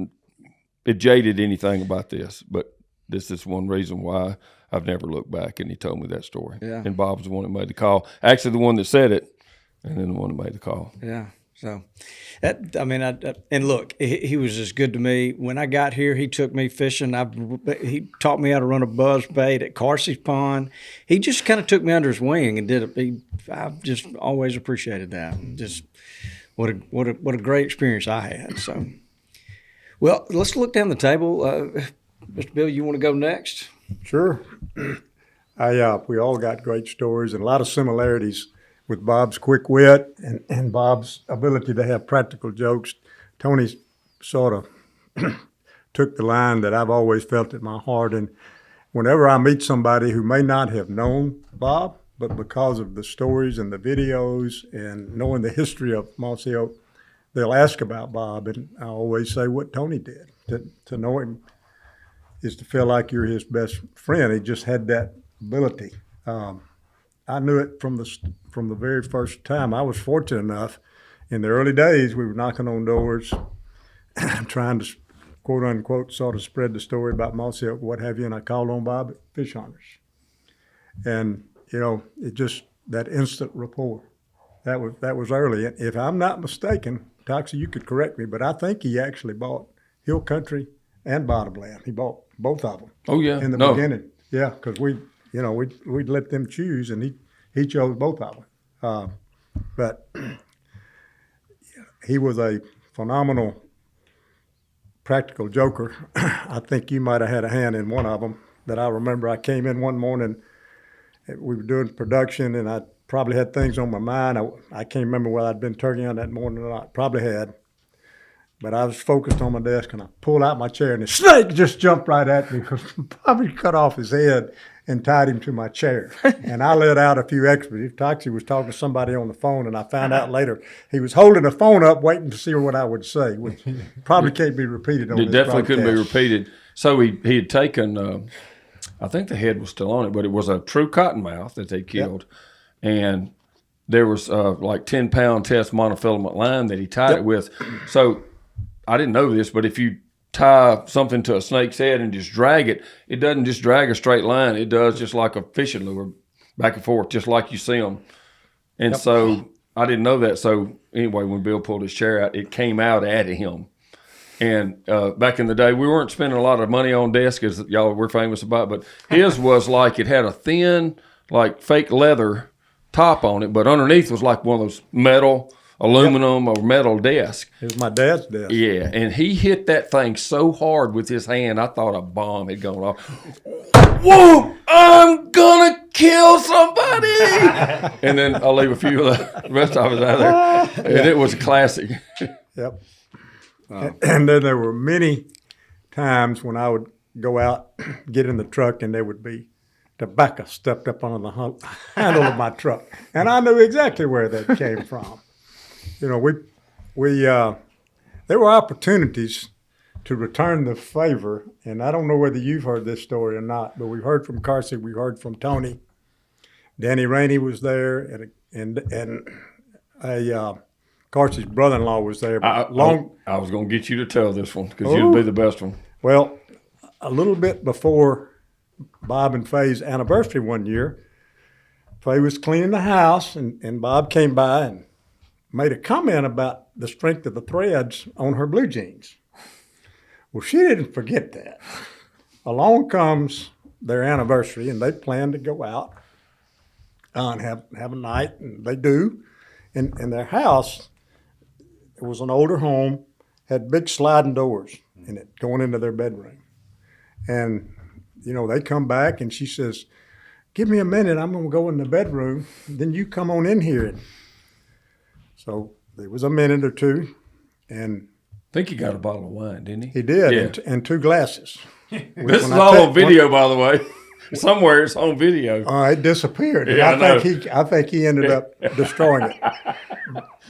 It jaded anything about this. But this is one reason why I've never looked back. And he told me that story. Yeah. And Bob's the one that made the call. Actually, the one that said it, and then the one that made the call. Yeah. So, and look, he was as good to me. When I got here, he took me fishing. He taught me how to run a buzz bait at Carsey's Pond. He just kind of took me under his wing and did it. I've just always appreciated that. Just what a great experience I had. So, well, let's look down the table. Mr. Bill, you want to go next? Sure. We all got great stories and a lot of similarities with Bob's quick wit and Bob's ability to have practical jokes. Tony sort of took the line that I've always felt at my heart. And whenever I meet somebody who may not have known Bob, but because of the stories and the videos and knowing the history of Mossy Oak, they'll ask about Bob. And I always say what Tony did. To know him is to feel like you're his best friend. He just had that ability. I knew it from the very first time. I was fortunate enough. In the early days, we were knocking on doors, trying to, quote unquote, sort of spread the story about Mossy Oak, what have you. And I called on Bob at Fish Hunters, and it just that instant rapport. That was early. And if I'm not mistaken, Toxie, you could correct me, but I think he actually bought Hill Country and Bottomland. He bought both of them. Oh yeah, in the beginning. Yeah, because we'd let them choose, and he chose both of them. But he was a phenomenal practical joker. I think you might have had a hand in one of them that I remember. I came in one morning, we were doing production, and I probably had things on my mind. I can't remember whether I'd been turkey on that morning or not. Probably had. But I was focused on my desk, and I pulled out my chair, and the snake just jumped right at me because probably cut off his head and tied him to my chair. And I let out a few expletives. Toxie was talking to somebody on the phone, and I found out later he was holding the phone up waiting to see what I would say, which probably can't be repeated on this definitely broadcast. couldn't be repeated. So he had taken, I think the head was still on it, but it was a true cottonmouth that they killed. Yep. And there was like 10-pound test monofilament line that he tied it with. So I didn't know this, but if you tie something to a snake's head and just drag it, it doesn't just drag a straight line. It does just like a fishing lure, back and forth, just like you see them. And so I didn't know that. So anyway, when Bill pulled his chair out, it came out at him. And back in the day, we weren't spending a lot of money on desks, as y'all were famous about, but his was like it had a thin, like fake leather top on it, but underneath was like one of those metal, aluminum or metal desk. It was my dad's desk. Yeah, and he hit that thing so hard with his hand, I thought a bomb had gone off. Whoa, I'm gonna kill somebody! And then I'll leave a few of the rest of us out there. And it was a classic. Yep. And then there were many times when I would go out, get in the truck, and there would be tobacco stuffed up on the handle of my truck. And I knew exactly where that came from. There were opportunities to return the favor, and I don't know whether you've heard this story or not, but we've heard from Carsey, we heard from Tony. Danny Rainey was there, and Carsey's brother-in-law was there. I was going to get you to tell this one because you'd be the best one. Well, a little bit before Bob and Faye's anniversary one year, Faye was cleaning the house, and Bob came by and made a comment about the strength of the threads on her blue jeans. Well, she didn't forget that. Along comes their anniversary, and they plan to go out and have a night, and they do. And their house, it was an older home, had big sliding doors in it going into their bedroom. And, they come back, and she says, "Give me a minute, I'm going to go in the bedroom, then you come on in here." So there was a minute or two, and I think he got a bottle of wine, didn't he? He did, yeah. and 2 glasses. This is all on video, by the way. Somewhere it's on video. It disappeared. Yeah, I think he ended up destroying it.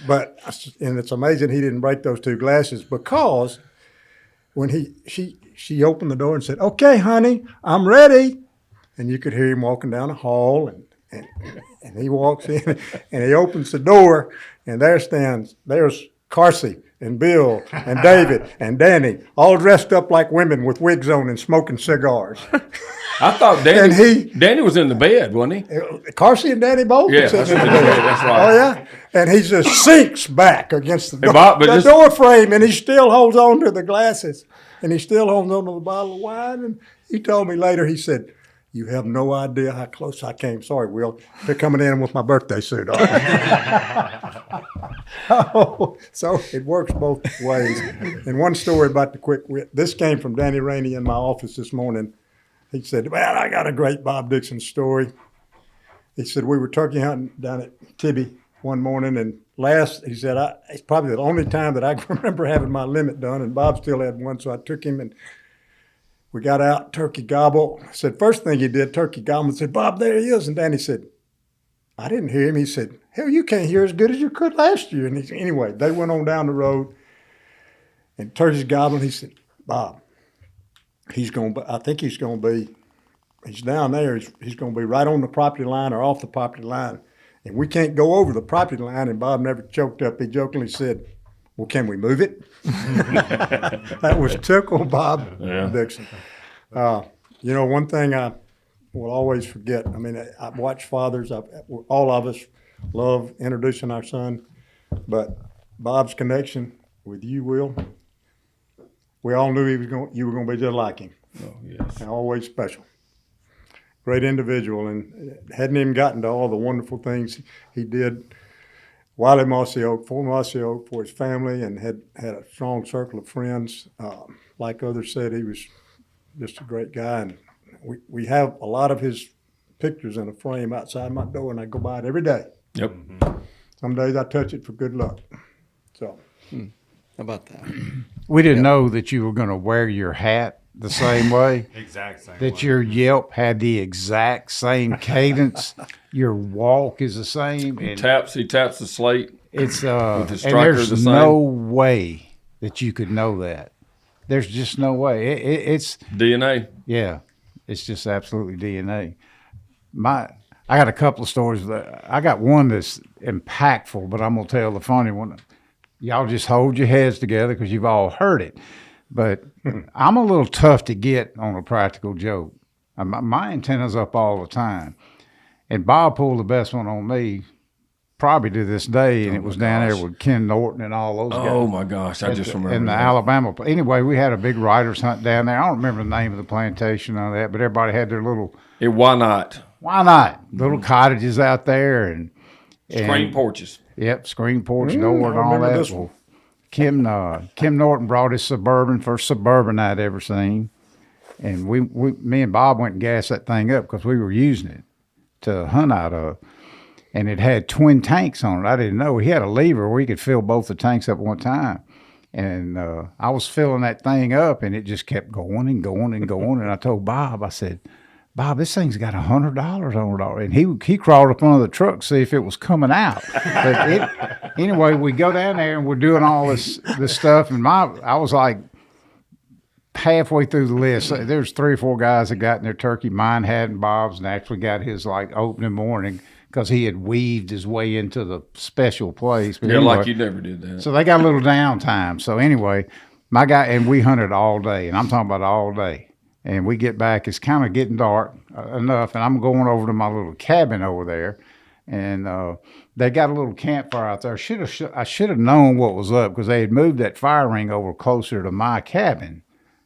But it's amazing he didn't break those 2 glasses, because when she opened the door and said, "Okay, honey, I'm ready," and you could hear him walking down the hall, and he walks in and he opens the door, and there's Carsey and Bill and David and Danny, all dressed up like women with wigs on and smoking cigars. I thought Danny was in the bed, wasn't he? Carsey and Danny both were sitting in the bed. That's right. Oh, yeah? And he just sinks back against the door, door frame, and he still holds on to the glasses, and he still holds on to the bottle of wine. And he told me later, he said, "You have no idea how close I came. Sorry, Will. They're coming in with my birthday suit on." So it works both ways. And one story about the quick wit. This came from Danny Rainey in my office this morning. he said, well, I got a great Bob Dixon story. He said, we were turkey hunting down at Tibby one morning, and he said, it's probably the only time that I can remember having my limit done, and Bob still had one, so I took him, and we got out, turkey gobble. I said, first thing he did, turkey gobble, and said, Bob, there he is. And Danny said, I didn't hear him. He said, hell, you can't hear as good as you could last year. And anyway, they went on down the road, and turkey's gobbling. He said, Bob, I think he's down there. He's going to be right on the property line or off the property line. And we can't go over the property line. And Bob never choked up. He jokingly said, well, can we move it? That was typical Bob Dixon. One thing I will always forget, I mean, I watch fathers. All of us love introducing our son. But Bob's connection with you, Will, we all knew you were going to be just like him. Oh, yes. And always special. Great individual, and hadn't even gotten to all the wonderful things he did while at Mossy Oak, for his family, and had a strong circle of friends. Like others said, he was just a great guy, and we have a lot of his pictures in a frame outside my door, and I go by it every day. Yep. Some days I touch it for good luck. So, how about that? We didn't know that you were going to wear your hat the same way. Exact same that way. Your yelp had the exact same cadence. Your walk is the same. He taps the slate. It's with his and striker there's the same. no way that you could know that. There's just no way. It's DNA. Yeah, it's just absolutely DNA. I got a couple of stories. I got one that's impactful, but I'm gonna tell the funny one. Y'all just hold your heads together because you've all heard it. But I'm a little tough to get on a practical joke. My antenna's up all the time. And Bob pulled the best one on me probably to this day, and it was down there with Ken Norton and all those guys. Oh, my gosh. I just remember in the that. Alabama. Anyway, we had a big writers hunt down there. I don't remember the name of the plantation or that, but everybody had their little... Why not? Why not? Little cottages out there. and Screen porches. Yep, screen porch door and all that. Well, Kim Norton brought his first Suburban I'd ever seen. And me and Bob went and gassed that thing up because we were using it to hunt out of. And it had twin tanks on it. I didn't know. He had a lever where he could fill both the tanks up at one time. And I was filling that thing up, and it just kept going and going and going. And I told Bob, I said, Bob, this thing's got $100 on it already. And he crawled up under the truck to see if it was coming out. But anyway, we go down there, and we're doing all this stuff. And I was like halfway through the list. There's 3 or 4 guys that got in their turkey. Mine hadn't. Bob's and actually got his like opening morning, because he had weaved his way into the special place. But anyway, like you never did that. So they got a little downtime. So anyway, my guy, and we hunted all day, and I'm talking about all day. And we get back, it's kind of getting dark enough, and I'm going over to my little cabin over there, and they got a little campfire out there. I should have known what was up, because they had moved that fire ring over closer to my cabin.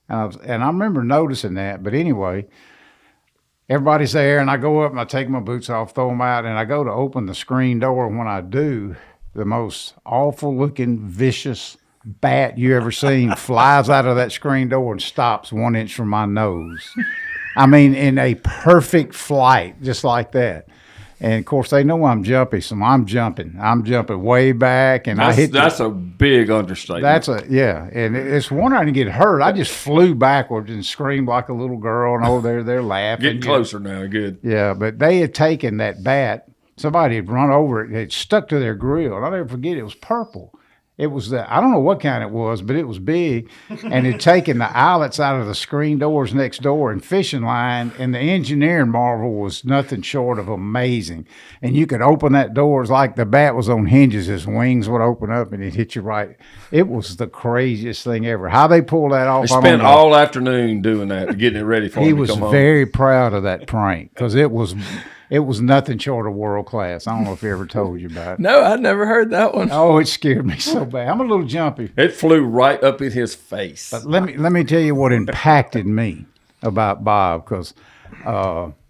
And I remember noticing that. But anyway, everybody's there, and I go up and I take my boots off, throw them out, and I go to open the screen door. And when I do, the most awful-looking, vicious bat you ever seen flies out of that screen door and stops 1 inch from my nose. I mean, in a perfect flight, just like that. And of course, they know I'm jumpy, so I'm jumping way back, and that's a big understatement. And it's one I didn't get hurt. I just flew backwards and screamed like a little girl, and over there they're laughing. Getting closer now, good. Yeah, but they had taken that bat. Somebody had run over it. It stuck to their grill. And I'll never forget, it was purple. It was I don't know what kind it was, but it was big, and it taken the eyelets out of the screen doors next door and fishing line, and the engineering marvel was nothing short of amazing. And you could open that door, it's like the bat was on hinges. His wings would open up, and it'd hit you right. It was the craziest thing ever. How they pulled that off, They spent all afternoon doing that, getting it ready for him to come home. He was very proud of that prank, because it was nothing short of world class. I don't know if he ever told you about it. No, I'd never heard that one. Oh, it scared me so bad. I'm a little jumpy. It flew right up in his face. But let me tell you what impacted me about Bob, because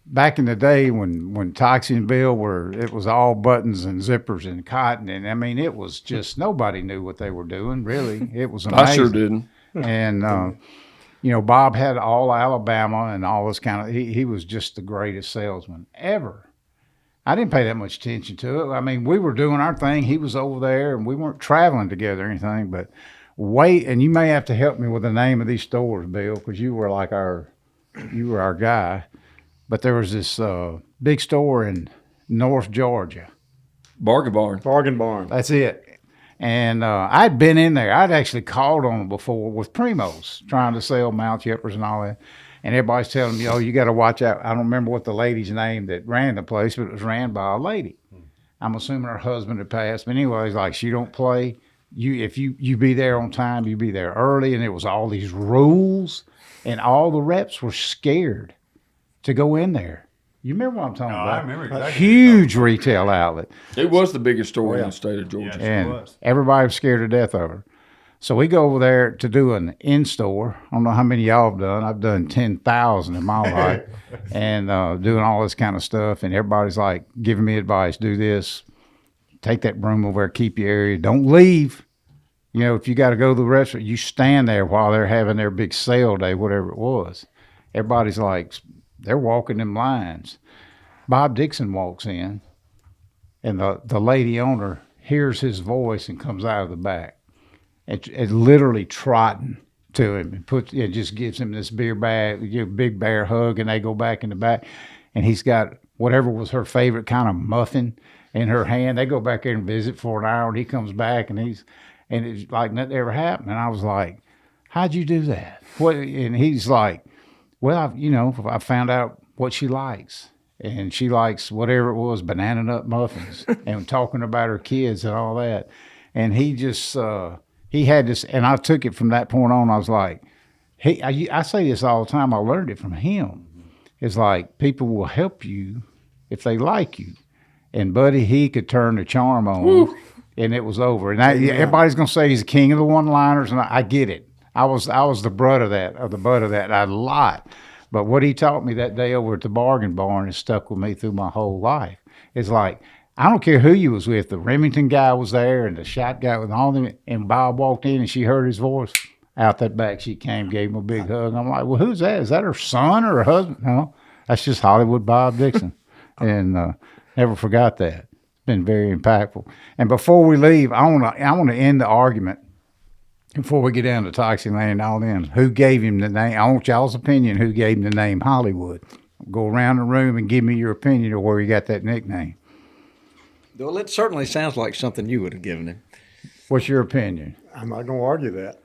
back in the day when Toxie and Bill it was all buttons and zippers and cotton, and I mean, it was just, nobody knew what they were doing, really. It was amazing. I sure didn't. And you know, Bob had all Alabama and all this kind of, he was just the greatest salesman ever. I didn't pay that much attention to it. I mean, we were doing our thing. He was over there, and we weren't traveling together or anything. But and you may have to help me with the name of these stores, Bill, because you were our guy. But there was this big store in North Georgia. Bargain Barn. Bargain Barn. That's it. And I'd been in there. I'd actually called on them before with Primos, trying to sell mount yippers and all that. And everybody's telling me, oh, you got to watch out. I don't remember what the lady's name that ran the place, but it was ran by a lady. I'm assuming her husband had passed. But anyways, like, she don't play. If you be there on time, you be there early. And it was all these rules. And all the reps were scared to go in there. You remember what I'm talking about? I remember exactly. Huge retail outlet. It was the biggest store in the state of Georgia. Yes, And it was. everybody was scared to death of her. So we go over there to do an in-store. I don't know how many y'all have done. I've done 10,000 in my life, and doing all this kind of stuff. And everybody's like giving me advice: do this, take that broom over there, keep your area, don't leave. You know, if you got to go to the restaurant, you stand there while they're having their big sale day, whatever it was. Everybody's like, they're walking them lines. Bob Dixon walks in, and the lady owner hears his voice and comes out of the back. It literally trotting to him and it just gives him this big bear hug, and they go back in the back, and he's got whatever was her favorite kind of muffin in her hand. They go back there and visit for an hour, and he comes back, and it's like nothing ever happened. And I was like, how'd you do that? What? And he's like, well, I found out what she likes. And she likes whatever it was, banana nut muffins, and talking about her kids and all that. And he just, he had this, and I took it from that point on. I was like, I say this all the time. I learned it from him. It's like, people will help you if they like you. And Buddy, he could turn the charm on, and it was over. And everybody's going to say he's the king of the one-liners, and I get it. I was the butt of that a lot. But what he taught me that day over at the Bargain Barn has stuck with me through my whole life. It's like, I don't care who you was with. The Remington guy was there, and the shot guy with all them. And Bob walked in, and she heard his voice. Out that back she came, gave him a big hug. I'm like, well, who's that? Is that her son or her husband? No, that's just Hollywood Bob Dixon. And never forgot that. Been very impactful. And before we leave, I want to end the argument. Before we get down to Toxic Land and all them, who gave him the name? I want y'all's opinion. Who gave him the name Hollywood? Go around the room and give me your opinion of where he got that nickname. Well, it certainly sounds like something you would have given him. What's your opinion? I'm not going to argue that.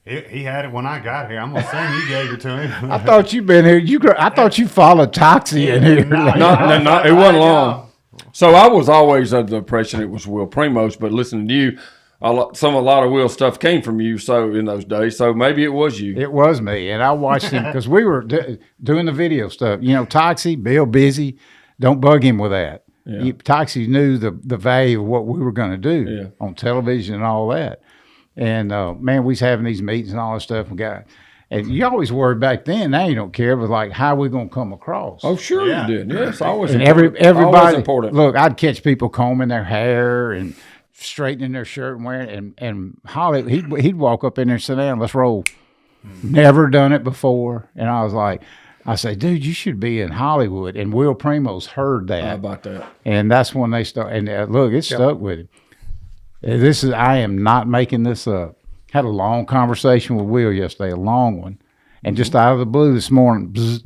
He had it when I got here. I'm gonna say you gave it to him. I thought you'd been here. I thought you followed Toxie in here. No, it wasn't long. So I was always under the impression it was Will Primos, but listening to you, a lot of Will stuff came from you. So in those days, so maybe it was you. It was me, and I watched him because we were doing the video stuff. You know, Toxie, Bill, busy. Don't bug him with that. Yeah. Toxie knew the value of what we were going to do on television and all that. And man, we was having these meetings and all that stuff. And you always worried back then. Now you don't care, but like, how are we going to come across? Oh, sure you did. Yes, always. And important. everybody. Always important. Look, I'd catch people combing their hair and straightening their shirt and wearing. And Holly, he'd walk up in there and sit down. Let's roll. Never done it before. And I was like, I say, dude, you should be in Hollywood. And Will Primos heard that. How about that? And that's when they started. And look, it stuck with him. I am not making this up. Had a long conversation with Will yesterday, a long one. And just out of the blue this morning, bzz,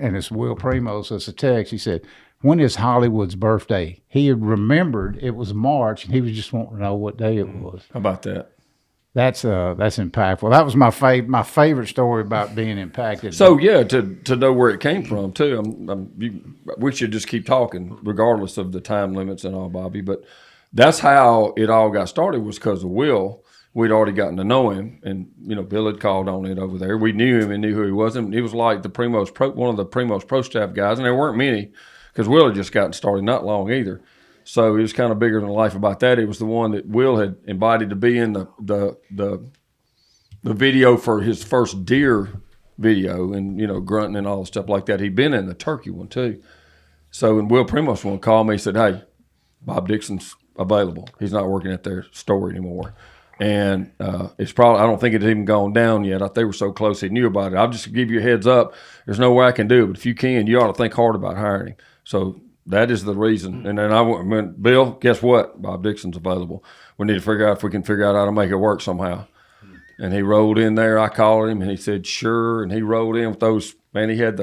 and it's Will Primos, it's a text. He said, when is Hollywood's birthday? He had remembered it was March, and he was just wanting to know what day it was. How about that? That's impactful. That was my favorite story about being impacted. So yeah, to know where it came from too. We should just keep talking, regardless of the time limits and all, Bobby. But that's how it all got started, was because of Will. We'd already gotten to know him, and Bill had called on it over there. We knew him and knew who he was. And he was like one of the Primos Pro Staff guys, and there weren't many, because Will had just gotten started not long either. So he was kind of bigger than life about that. It was the one that Will had invited to be in the video for his first deer video, and grunting and all the stuff like that. He'd been in the turkey one too. So when Will Primos one called me, he said, "Hey, Bob Dixon's available. He's not working at their store anymore. And it's probably, I don't think it's even gone down yet. They were so close, he knew about it. I'll just give you a heads up. There's no way I can do it, but if you can, you ought to think hard about hiring him. So that is the reason. And then I went, Bill, guess what? Bob Dixon's available. We need to figure out if we can figure out how to make it work somehow. And he rolled in there. I called him, and he said, sure. And he rolled in with those, man, he had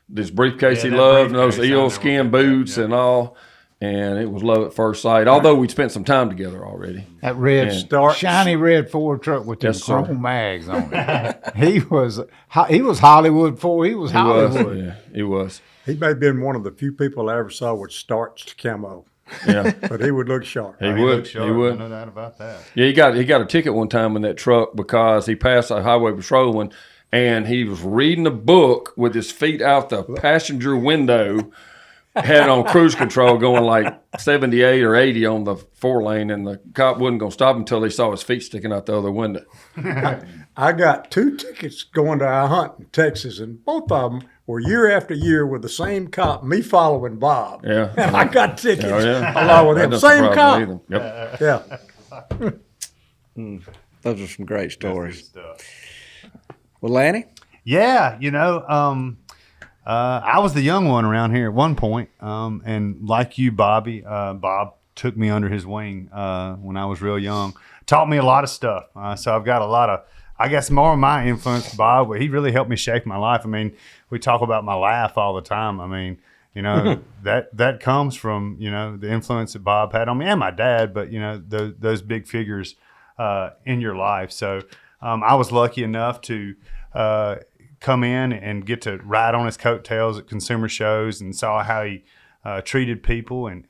this briefcase he loved, and those eel skin boots and all. And it was love at first sight, although we'd spent some time together already. That red, shiny red Ford truck with them chrome mags on it. He was Hollywood before he was Hollywood. Yeah, he was. He may have been one of the few people I ever saw with starched camo. Yeah. But he would look sharp. He would. He would. No doubt about that. Yeah, he got a ticket one time in that truck because he passed a highway patrolman, and he was reading a book with his feet out the passenger window, had on cruise control going like 78 or 80 on the 4-lane, and the cop wasn't going to stop until he saw his feet sticking out the other window. I got 2 tickets going to our hunt in Texas, and both of them were year after year with the same cop, me following Bob. Yeah. And I got tickets along with him. Same cop. Yep. Yeah. Those are some great stories. Well, Lanny? Yeah, I was the young one around here at one point, and like you, Bobby, Bob took me under his wing when I was real young. Taught me a lot of stuff. So I've got a lot of, I guess, more of my influence, Bob. He really helped me shape my life. I mean, we talk about my laugh all the time. I mean, that comes from, the influence that Bob had on me and my dad, but, those big figures in your life. So I was lucky enough to come in and get to ride on his coattails at consumer shows and saw how he treated people and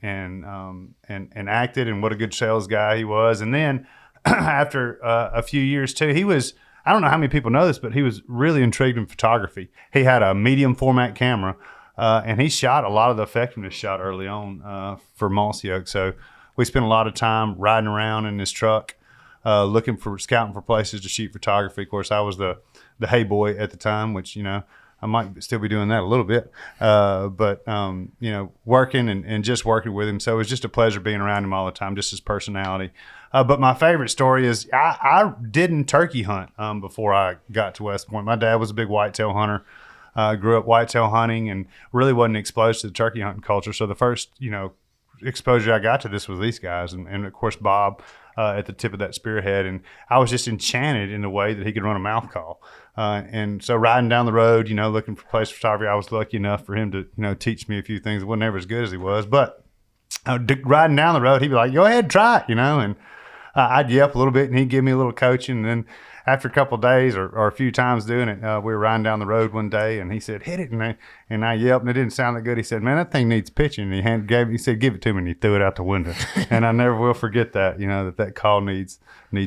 acted, and what a good sales guy he was. And then after a few years too, he was, I don't know how many people know this, but he was really intrigued in photography. He had a medium format camera, and he shot a lot of the effectiveness shot early on for Mossy Oak. So we spent a lot of time riding around in his truck, scouting for places to shoot photography. Of course, I was the hey boy at the time, which, I might still be doing that a little bit, but working and just working with him. So it was just a pleasure being around him all the time, just his personality. But my favorite story is I didn't turkey hunt before I got to West Point. My dad was a big whitetail hunter, grew up whitetail hunting, and really wasn't exposed to the turkey hunting culture. So the first, exposure I got to this was these guys, and of course Bob at the tip of that spearhead, and I was just enchanted in the way that he could run a mouth call. And so riding down the road, looking for place photography, I was lucky enough for him to, teach me a few things. It wasn't ever as good as he was, but riding down the road, he'd be like, go ahead, try it, and I'd yelp a little bit, and he'd give me a little coaching. And then after a couple of days or a few times doing it, we were riding down the road one day, and he said, hit it. And I yelped, and it didn't sound that good. He said, man, that thing needs pitching. And he said, give it to me, and he threw it out the window. And I never will forget that, that call needs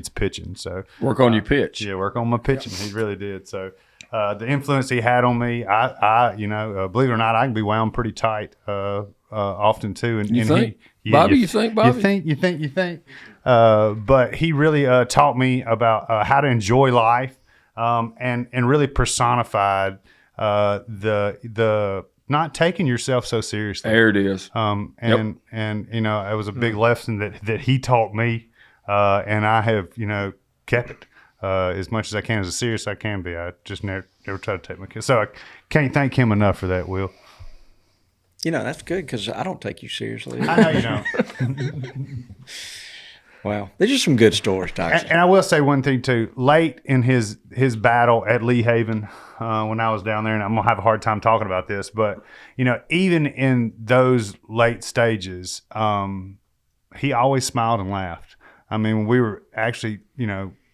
pitching. So work on your pitch. Yeah, work on my pitching. He really did. So the influence he had on me, I believe it or not, I can be wound pretty tight often too. And you think? Bobby? You think, Bobby? You think. But he really taught me about how to enjoy life, and really personified the not taking yourself so seriously. There it is. And it was a big lesson that he taught me, and I have kept it as much as I can, as serious as I can be. I just never try to take my kids. So I can't thank him enough for that, Will. That's good, because I don't take you seriously. I know you don't. Wow. There's just some good stories, Dixon. And I will say one thing, too. Late in his battle at Lee Haven, when I was down there, and I'm going to have a hard time talking about this, but, even in those late stages, he always smiled and laughed. I mean, when we were actually,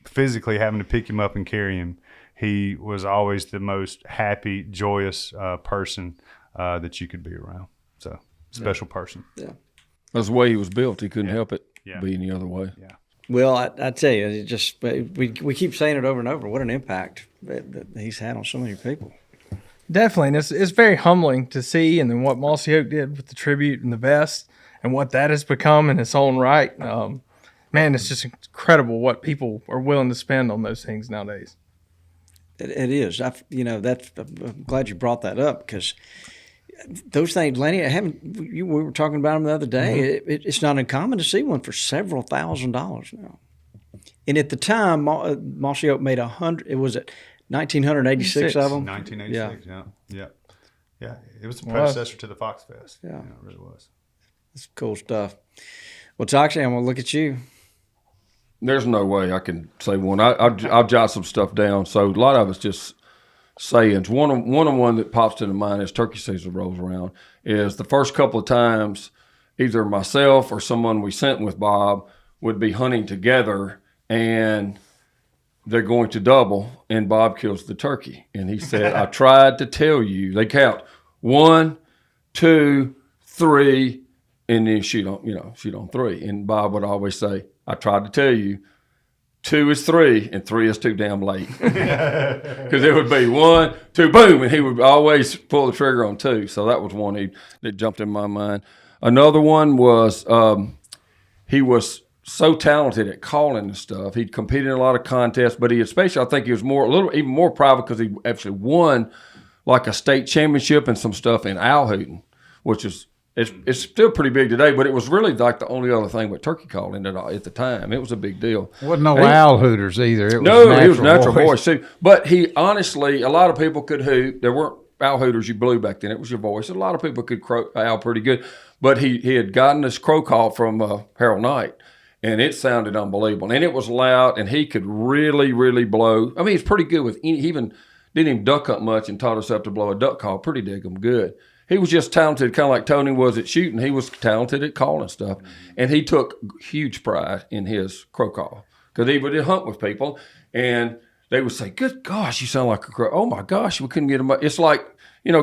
physically having to pick him up and carry him, he was always the most happy, joyous person that you could be around. So, special person. Yeah. That's the way he was built. He couldn't help it be any other way. Yeah. Well, I tell you, it just we keep saying it over and over. What an impact that he's had on so many people. Definitely, and it's very humbling to see, and then what Mossy Oak did with the tribute and the vest, and what that has become in its own right. Man, it's just incredible what people are willing to spend on those things nowadays. It is. I'm glad you brought that up, because those things, Lenny, we were talking about them the other day. Mm-hmm. It's not uncommon to see one for several $1,000s now. And at the time, Mossy Oak made 100. It was at 1,986 of them. 1986. Yeah. It was the predecessor to the Fox Fest. Yeah, it really was. That's cool stuff. Well, Toxie, I'm gonna look at you. There's no way I can say one. I'll jot some stuff down. So a lot of it's just sayings. One that pops into mind as turkey season rolls around is the first couple of times either myself or someone we sent with Bob would be hunting together, and they're going to double, and Bob kills the turkey. And he said, I tried to tell you. They count 1, 2, 3, and then shoot on 3. And Bob would always say, I tried to tell you, 2 is 3, and 3 is too damn late. Because it would be 1, 2, boom, and he would always pull the trigger on 2. So that was one that jumped in my mind. Another one was he was so talented at calling and stuff. He'd competed in a lot of contests, but I think he was even more private because he actually won like a state championship and some stuff in owl hooting, which is it's still pretty big today, but it was really like the only other thing with turkey calling at the time. It was a big deal. It wasn't owl hooters either. It was he was natural voice too. But he honestly, a lot of people could hoot. There weren't owl hooters you blew back then. It was your voice. A lot of people could owl pretty good. But he had gotten this crow call from Harold Knight, and it sounded unbelievable. And it was loud, and he could really, really blow. I mean, he's pretty good with he even didn't even duck hunt much and taught us up to blow a duck call pretty daggum good. He was just talented, kind of like Tony was at shooting. He was talented at calling stuff. And he took huge pride in his crow call because he would hunt with people, and they would say, good gosh, you sound like a crow. Oh, my gosh, we couldn't get him. It's like,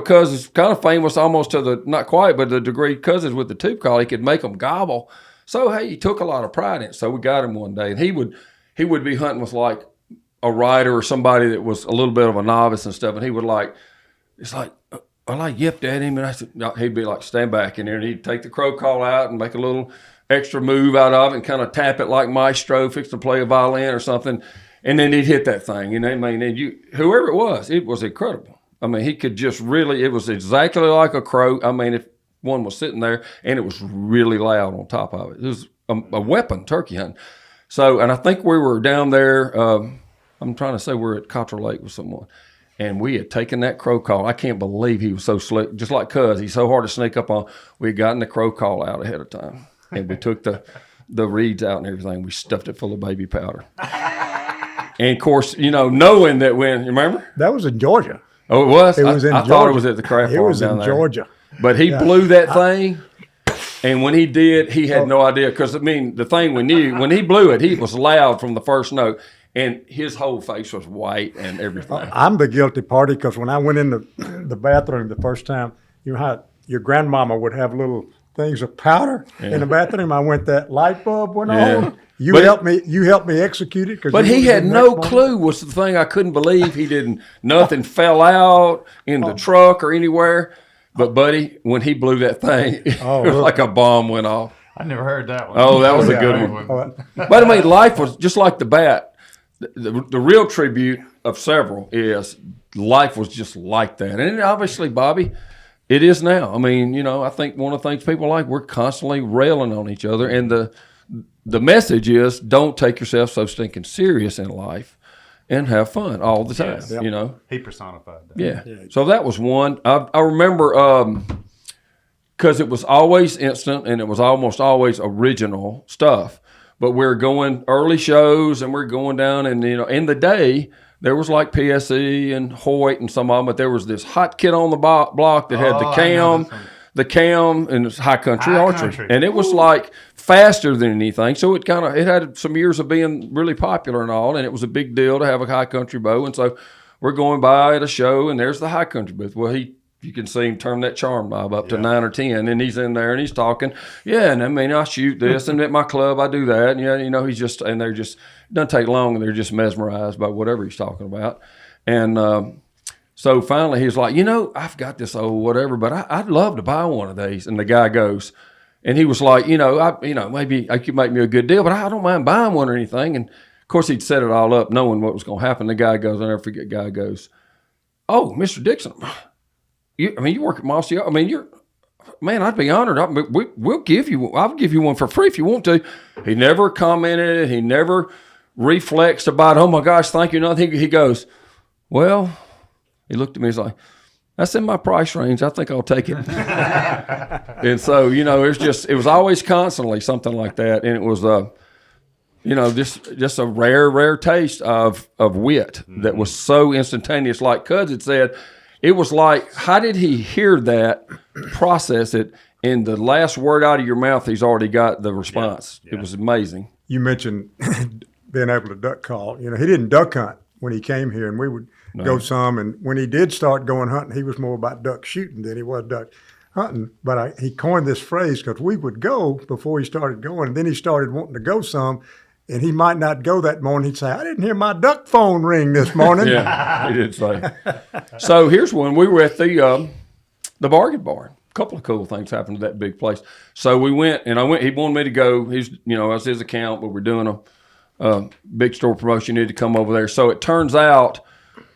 Cuz is kind of famous almost to the, not quite, but the degree Cousins with the tube call, he could make them gobble. So, hey, he took a lot of pride in it. So we got him one day, and he would be hunting with like a rider or somebody that was a little bit of a novice and stuff, and he would I yipped at him, and I said, no, he'd be like, stand back in there, and he'd take the crow call out and make a little extra move out of it and kind of tap it like maestro, fix to play a violin or something, and then he'd hit that thing. Whoever it was incredible. I mean, he could just really, it was exactly like a crow. I mean, if one was sitting there, and it was really loud on top of it. It was a weapon, turkey hunting. So, and I think we were down there, I'm trying to say we're at Cottrell Lake with someone, and we had taken that crow call. I can't believe he was so slick, just like Cuz. He's so hard to sneak up on. We had gotten the crow call out ahead of time, and we took the reeds out and everything. We stuffed it full of baby powder. And, of course, knowing that you remember? That was in Georgia. Oh, it was? It was in Georgia. I thought it was at the craft farm. It was down in there. Georgia. But he blew that thing, and when he did, he had no idea. Because, the thing we knew, when he blew it, he was loud from the first note, and his whole face was white and everything. I'm the guilty party because when I went in the bathroom the first time, you know how your grandmama would have little things of powder in the bathroom. I went, that light bulb went on. You helped me execute it. But he had no clue was the thing. I couldn't believe he didn't. Nothing fell out in the truck or anywhere. But buddy, when he blew that thing, it was like a bomb went off. I never heard that one. Oh, that was a good one. But life was just like the bat. The real tribute of several is life was just like that. And obviously, Bobby, it is now. I think one of the things people like, we're constantly railing on each other, and the message is don't take yourself so stinking serious in life and have fun all the time. Yes. He personified that. Yeah. So that was one. I remember because it was always instant and it was almost always original stuff. But we're going early shows and we're going down, and in the day there was like PSE and Hoyt and some of them, but there was this hot kid on the block that had the cam and it's high country archery. And it was like faster than anything. So it had some years of being really popular and all, and it was a big deal to have a high country bow. And so we're going by at a show, and there's the high country booth. Well, you can see him turn that charm knob up to 9 or 10, and he's in there and he's talking. Yeah, and I shoot this, and at my club I do that. And he's just, and it doesn't take long, and they're just mesmerized by whatever he's talking about. And so finally he's like, I've got this old whatever, but I'd love to buy one of these. And the guy goes, and he was like, maybe I could make me a good deal, but I don't mind buying one or anything. And of course he'd set it all up knowing what was going to happen. The guy goes, I'll never forget, guy goes, oh, Mr. Dixon, you work at Mossy Oak. I'd be honored. I'll give you one for free if you want to. He never commented. He never reflexed about, oh my gosh, thank you. Nothing. He goes, well, he looked at me. He's like, that's in my price range. I think I'll take it. And so, it was always constantly something like that. And it was, just a rare taste of wit that was so instantaneous. Like Cuz had said, it was like, how did he hear that, process it, and the last word out of your mouth, he's already got the response. Yeah. It was amazing. You mentioned being able to duck call. He didn't duck hunt when he came here, and we would go some. And when he did start going hunting, he was more about duck shooting than he was duck hunting. But he coined this phrase because we would go before he started going, and then he started wanting to go some. And he might not go that morning. He'd say, I didn't hear my duck phone ring this morning. Yeah, he did say. So here's one. We were at the bargain barn. A couple of cool things happened to that big place. So we went, and he wanted me to go. He's, I was his account, but we're doing a big store promotion. You need to come over there. So it turns out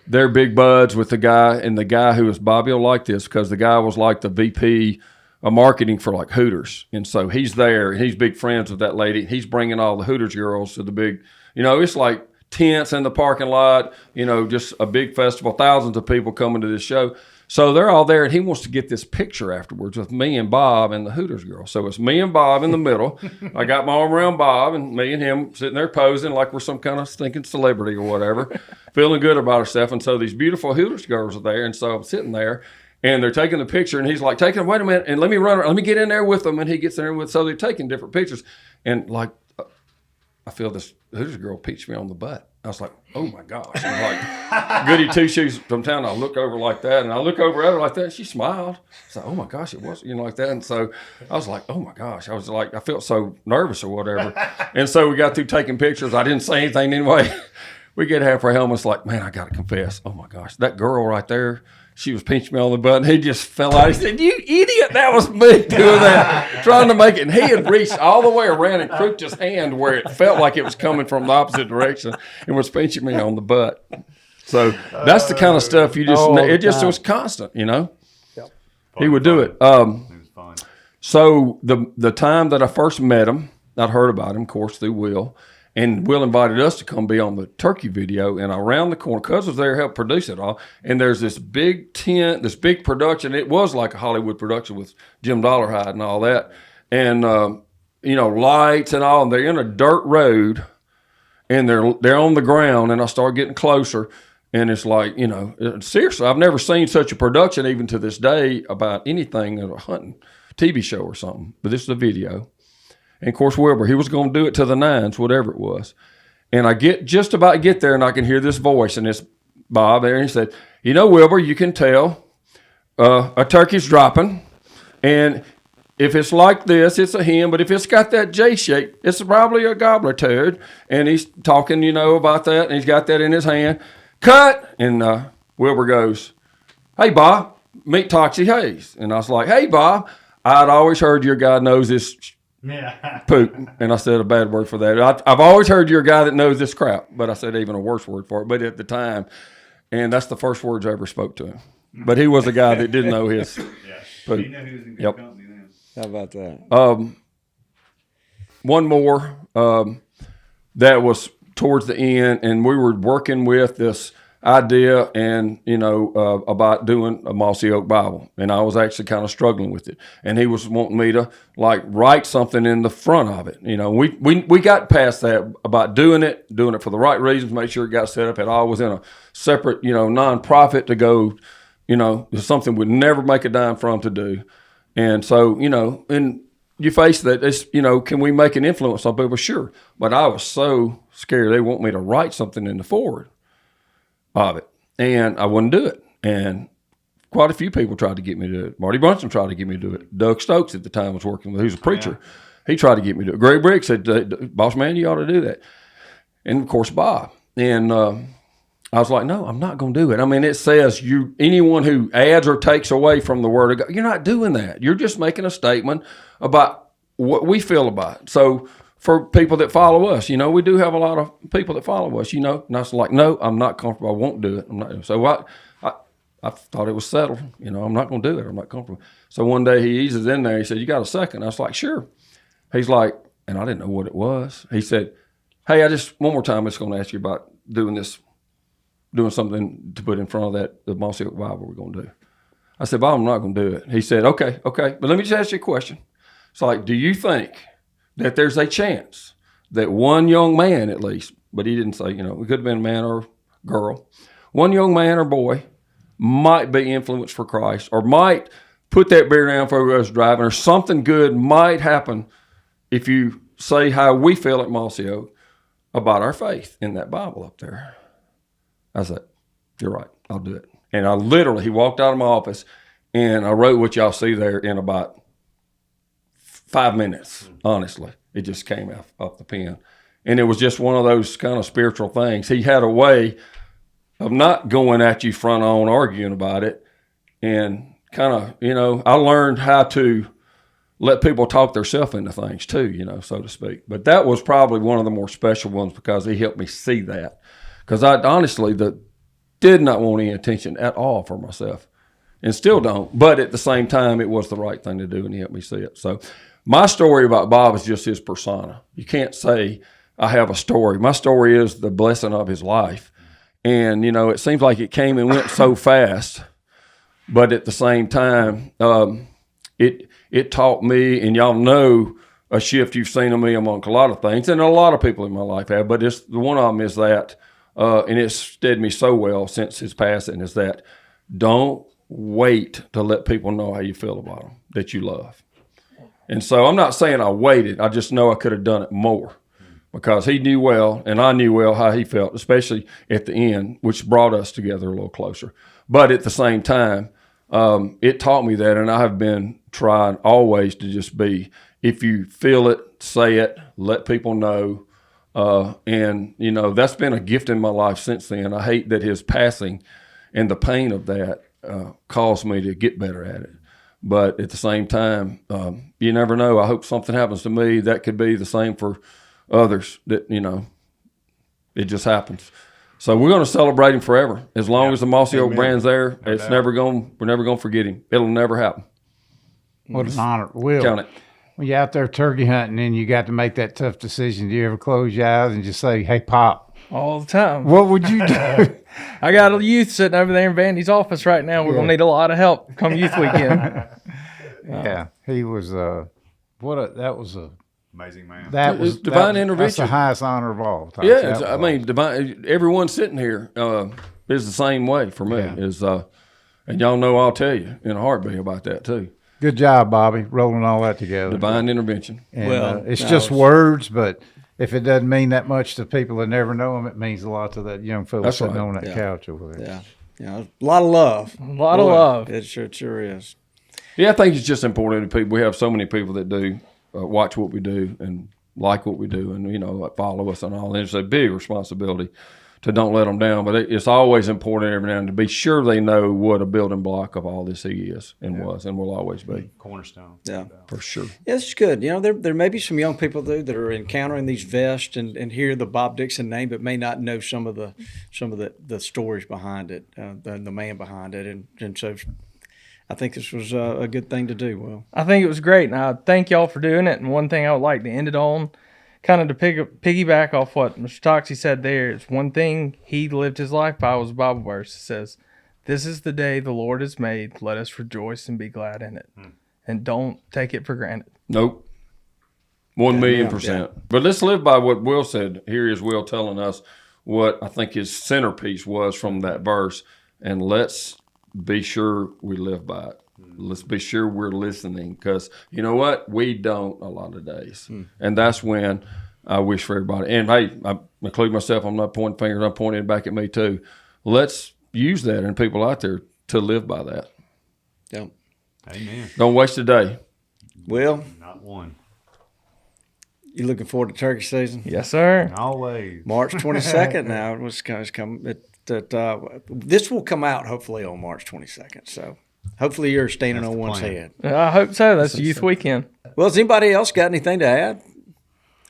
they're big buds with the guy, and the guy who was, Bobby will like this, because the guy was like the VP marketing for like Hooters. And so he's there, and he's big friends with that lady. He's bringing all the Hooters girls to the big, it's like tents in the parking lot, just a big festival, thousands of people coming to this show. So they're all there, and he wants to get this picture afterwards with me and Bob and the Hooters girl. So it's me and Bob in the middle. I got my arm around Bob, and me and him sitting there posing like we're some kind of stinking celebrity or whatever, feeling good about ourselves. And so these beautiful Hooters girls are there, and so I'm sitting there, and they're taking the picture, and he's like, wait a minute, and let me get in there with them. And he gets in there so they're taking different pictures. And like, I feel this Hooters girl peached me on the butt. I was like, oh my gosh. I'm like, goody two shoes from town. I look over like that, and I look over at her like that, and she smiled. I said, oh my gosh, it was, like that. And so I was like, oh my gosh. I was like, I felt so nervous or whatever. And so we got through taking pictures. I didn't say anything anyway. We get halfway home. It's like, man, I got to confess. Oh my gosh, that girl right there, she was pinching me on the butt, and he just fell out. He said, you idiot, that was me doing that, trying to make it. And he had reached all the way around and crooked his hand where it felt like it was coming from the opposite direction and was pinching me on the butt. So that's the kind of stuff it was constant, Yep. He would do it. It was fun. So the time that I first met him, I'd heard about him, of course, through Will. And Will invited us to come be on the turkey video, and around the corner, Cuz was there to help produce it all. And there's this big tent, this big production. It was like a Hollywood production with Jim Dollarhide and all that. And, lights and all. And they're in a dirt road, and they're on the ground. And I start getting closer, and it's like, seriously, I've never seen such a production even to this day about anything of a hunting TV show or something. But this is a video. And of course, Wilbur, he was going to do it to the nines, whatever it was. And I just about get there, and I can hear this voice, and it's Bob there. And he said, Wilbur, you can tell a turkey's dropping. And if it's like this, it's a hen. But if it's got that J shape, it's probably a gobbler turd. And he's talking, about that. And he's got that in his hand. Cut! And Wilbur goes, hey, Bob, meet Toxie Hayes. And I was like, hey, Bob, I'd always heard your guy knows this poop. And I said a bad word for that. I've always heard you're a guy that knows this crap, but I said even a worse word for it. But at the time, and that's the first words I ever spoke to him. But he was a guy that didn't know his poop. He knew he was in good company then. How about that? One more that was towards the end, and we were working with this idea and about doing a Mossy Oak Bible, and I was actually kind of struggling with it, and he was wanting me to like write something in the front of it. We got past that about doing it for the right reasons, make sure it got set up. It all was in a separate nonprofit to go, something we'd never make a dime from to do. And so and you face that, it's can we make an influence on people? Sure, but I was so scared they want me to write something in the forward of it, and I wouldn't do it. And quite a few people tried to get me to do it. Marty Brunson tried to get me to do it. Doug Stokes at the time was working with, who's a preacher. Yeah. He tried to get me to do it. Greg Briggs said, boss man, you ought to do that. And of course, Bob. And I was like, no, I'm not going to do it. I mean, it says anyone who adds or takes away from the word of God, you're not doing that. You're just making a statement about what we feel about it. So for people that follow us, we do have a lot of people that follow us, and I was like, no, I'm not comfortable. I won't do it. I'm not. So I thought it was settled. I'm not going to do it. I'm not comfortable. So one day he eases in there. He said, you got a second? I was like, sure. He's like, and I didn't know what it was. He said, hey, one more time, I'm just going to ask you about doing something to put in front of the Mossy Oak Bible we're going to do. I said, Bob, I'm not going to do it. He said, okay, but let me just ask you a question. It's like, do you think that there's a chance that one young man at least, but he didn't say, it could have been a man or girl, one young man or boy might be influenced for Christ or might put that beer down for us driving, or something good might happen if you say how we feel at Mossy Oak about our faith in that Bible up there. I said, you're right, I'll do it. And he walked out of my office, and I wrote what y'all see there in about 5 minutes, honestly. It just came off the pen. And it was just one of those kind of spiritual things. He had a way of not going at you front on, arguing about it, and kind of, I learned how to let people talk themselves into things too, so to speak. But that was probably one of the more special ones because he helped me see that. Because I honestly did not want any attention at all for myself, and still don't. But at the same time, it was the right thing to do, and he helped me see it. So my story about Bob is just his persona. You can't say I have a story. My story is the blessing of his life. And, it seems like it came and went so fast. But at the same time, it taught me, and y'all know a shift you've seen in me among a lot of things, and a lot of people in my life have, but one of them is that, and it's steadied me so well since his passing, is that don't wait to let people know how you feel about them, that you love. And so I'm not saying I waited. I just know I could have done it more because he knew well, and I knew well how he felt, especially at the end, which brought us together a little closer. But at the same time, it taught me that, and I have been trying always to just be, if you feel it, say it, let people know. And, that's been a gift in my life since then. I hate that his passing and the pain of that caused me to get better at it. But at the same time, you never know. I hope something happens to me that could be the same for others, that, it just happens. So we're going to celebrate him forever. As long as the Mossy Oak brand's there, we're never going to forget him. It'll never happen. What an honor. Will, count it. When you're out there turkey hunting and you got to make that tough decision, do you ever close your eyes and just say, hey, Pop? All the time. What would you do? I got a youth sitting over there in Vandy's office right now. We're going to need a lot of help come youth weekend. Yeah, he was, that was a amazing man. That was divine intervention. That's the highest honor of all. Yeah, I mean, divine. Everyone sitting here is the same way for me. Yeah. And y'all know I'll tell you in a heartbeat about that too. Good job, Bobby, rolling all that together. Divine intervention. And, it's just words, but if it doesn't mean that much to people that never know him, it means a lot to that young fella sitting on that couch over there. Yeah, a lot of love. A lot of love. It sure is. Yeah, I think it's just important to people. We have so many people that do watch what we do and like what we do, and follow us and all. And it's a big responsibility to don't let them down. But it's always important every now and then to be sure they know what a building block of all this he is and was and will always be. Cornerstone. Yeah, for sure. Yeah, it's good. There may be some young people that are encountering these vests and hear the Bob Dixon name, but may not know some of the stories behind it, the man behind it, and so I think this was a good thing to do. Well, I think it was great, and I thank y'all for doing it. And one thing I would like to end it on, kind of to piggyback off what Mr. Toxey said there, is one thing he lived his life by was a Bible verse. It says, "This is the day the Lord has made. Let us rejoice and be glad in it." And don't take it for granted. Nope. 1,000,000%. Yeah. But let's live by what Will said. Here is Will telling us what I think his centerpiece was from that verse, and let's be sure we live by it. Let's be sure we're listening, because you know what? We don't a lot of days. And that's when I wish for everybody. And hey, I include myself. I'm not pointing fingers. I'm pointing it back at me too. Let's use that and people out there to live by that. Yep. Amen. Don't waste a day. Will? Not one. You looking forward to turkey season? Yes, sir. Always. March 22nd now. It was coming. This will come out hopefully on March 22nd. So hopefully you're standing on one's head. I hope so. That's youth weekend. Well, has anybody else got anything to add?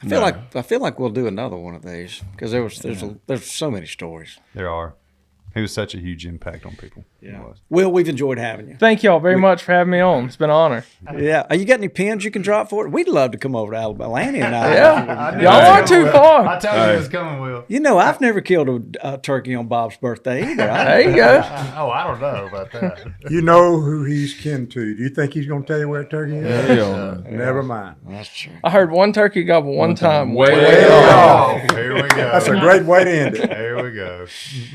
I feel like we'll do another one of these because there's so many stories. There are. He was such a huge impact on people. Yeah. Will, we've enjoyed having you. Thank y'all very much for having me on. It's been an honor. Yeah. You got any pins you can drop for it? We'd love to come over to Alabama. Lanny and I. Yeah. Y'all aren't too far. I told you it was coming, Will. You know, I've never killed a turkey on Bob's birthday either. There you go. Oh, I don't know about that. You know who he's kin to. Do you think he's going to tell you where a turkey is? Yeah. Never mind. That's true. I heard one turkey gobble one time. Way off. Here we go. That's a great way to end it. There we go.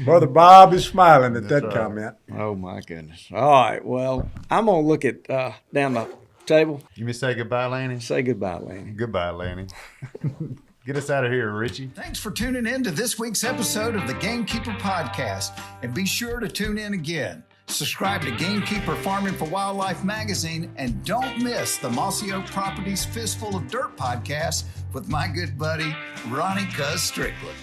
Brother Bob is smiling at that comment. Oh, my goodness. All right. Well, I'm going to look at down the table. You may say goodbye, Lanny? Say goodbye, Lanny. Goodbye, Lanny. Get us out of here, Richie. Thanks for tuning in to this week's episode of the Gamekeeper Podcast. And be sure to tune in again. Subscribe to Gamekeeper Farming for Wildlife magazine, and don't miss the Mossy Oak Properties Fistful of Dirt podcast with my good buddy, Ronnie Cuz Strickland.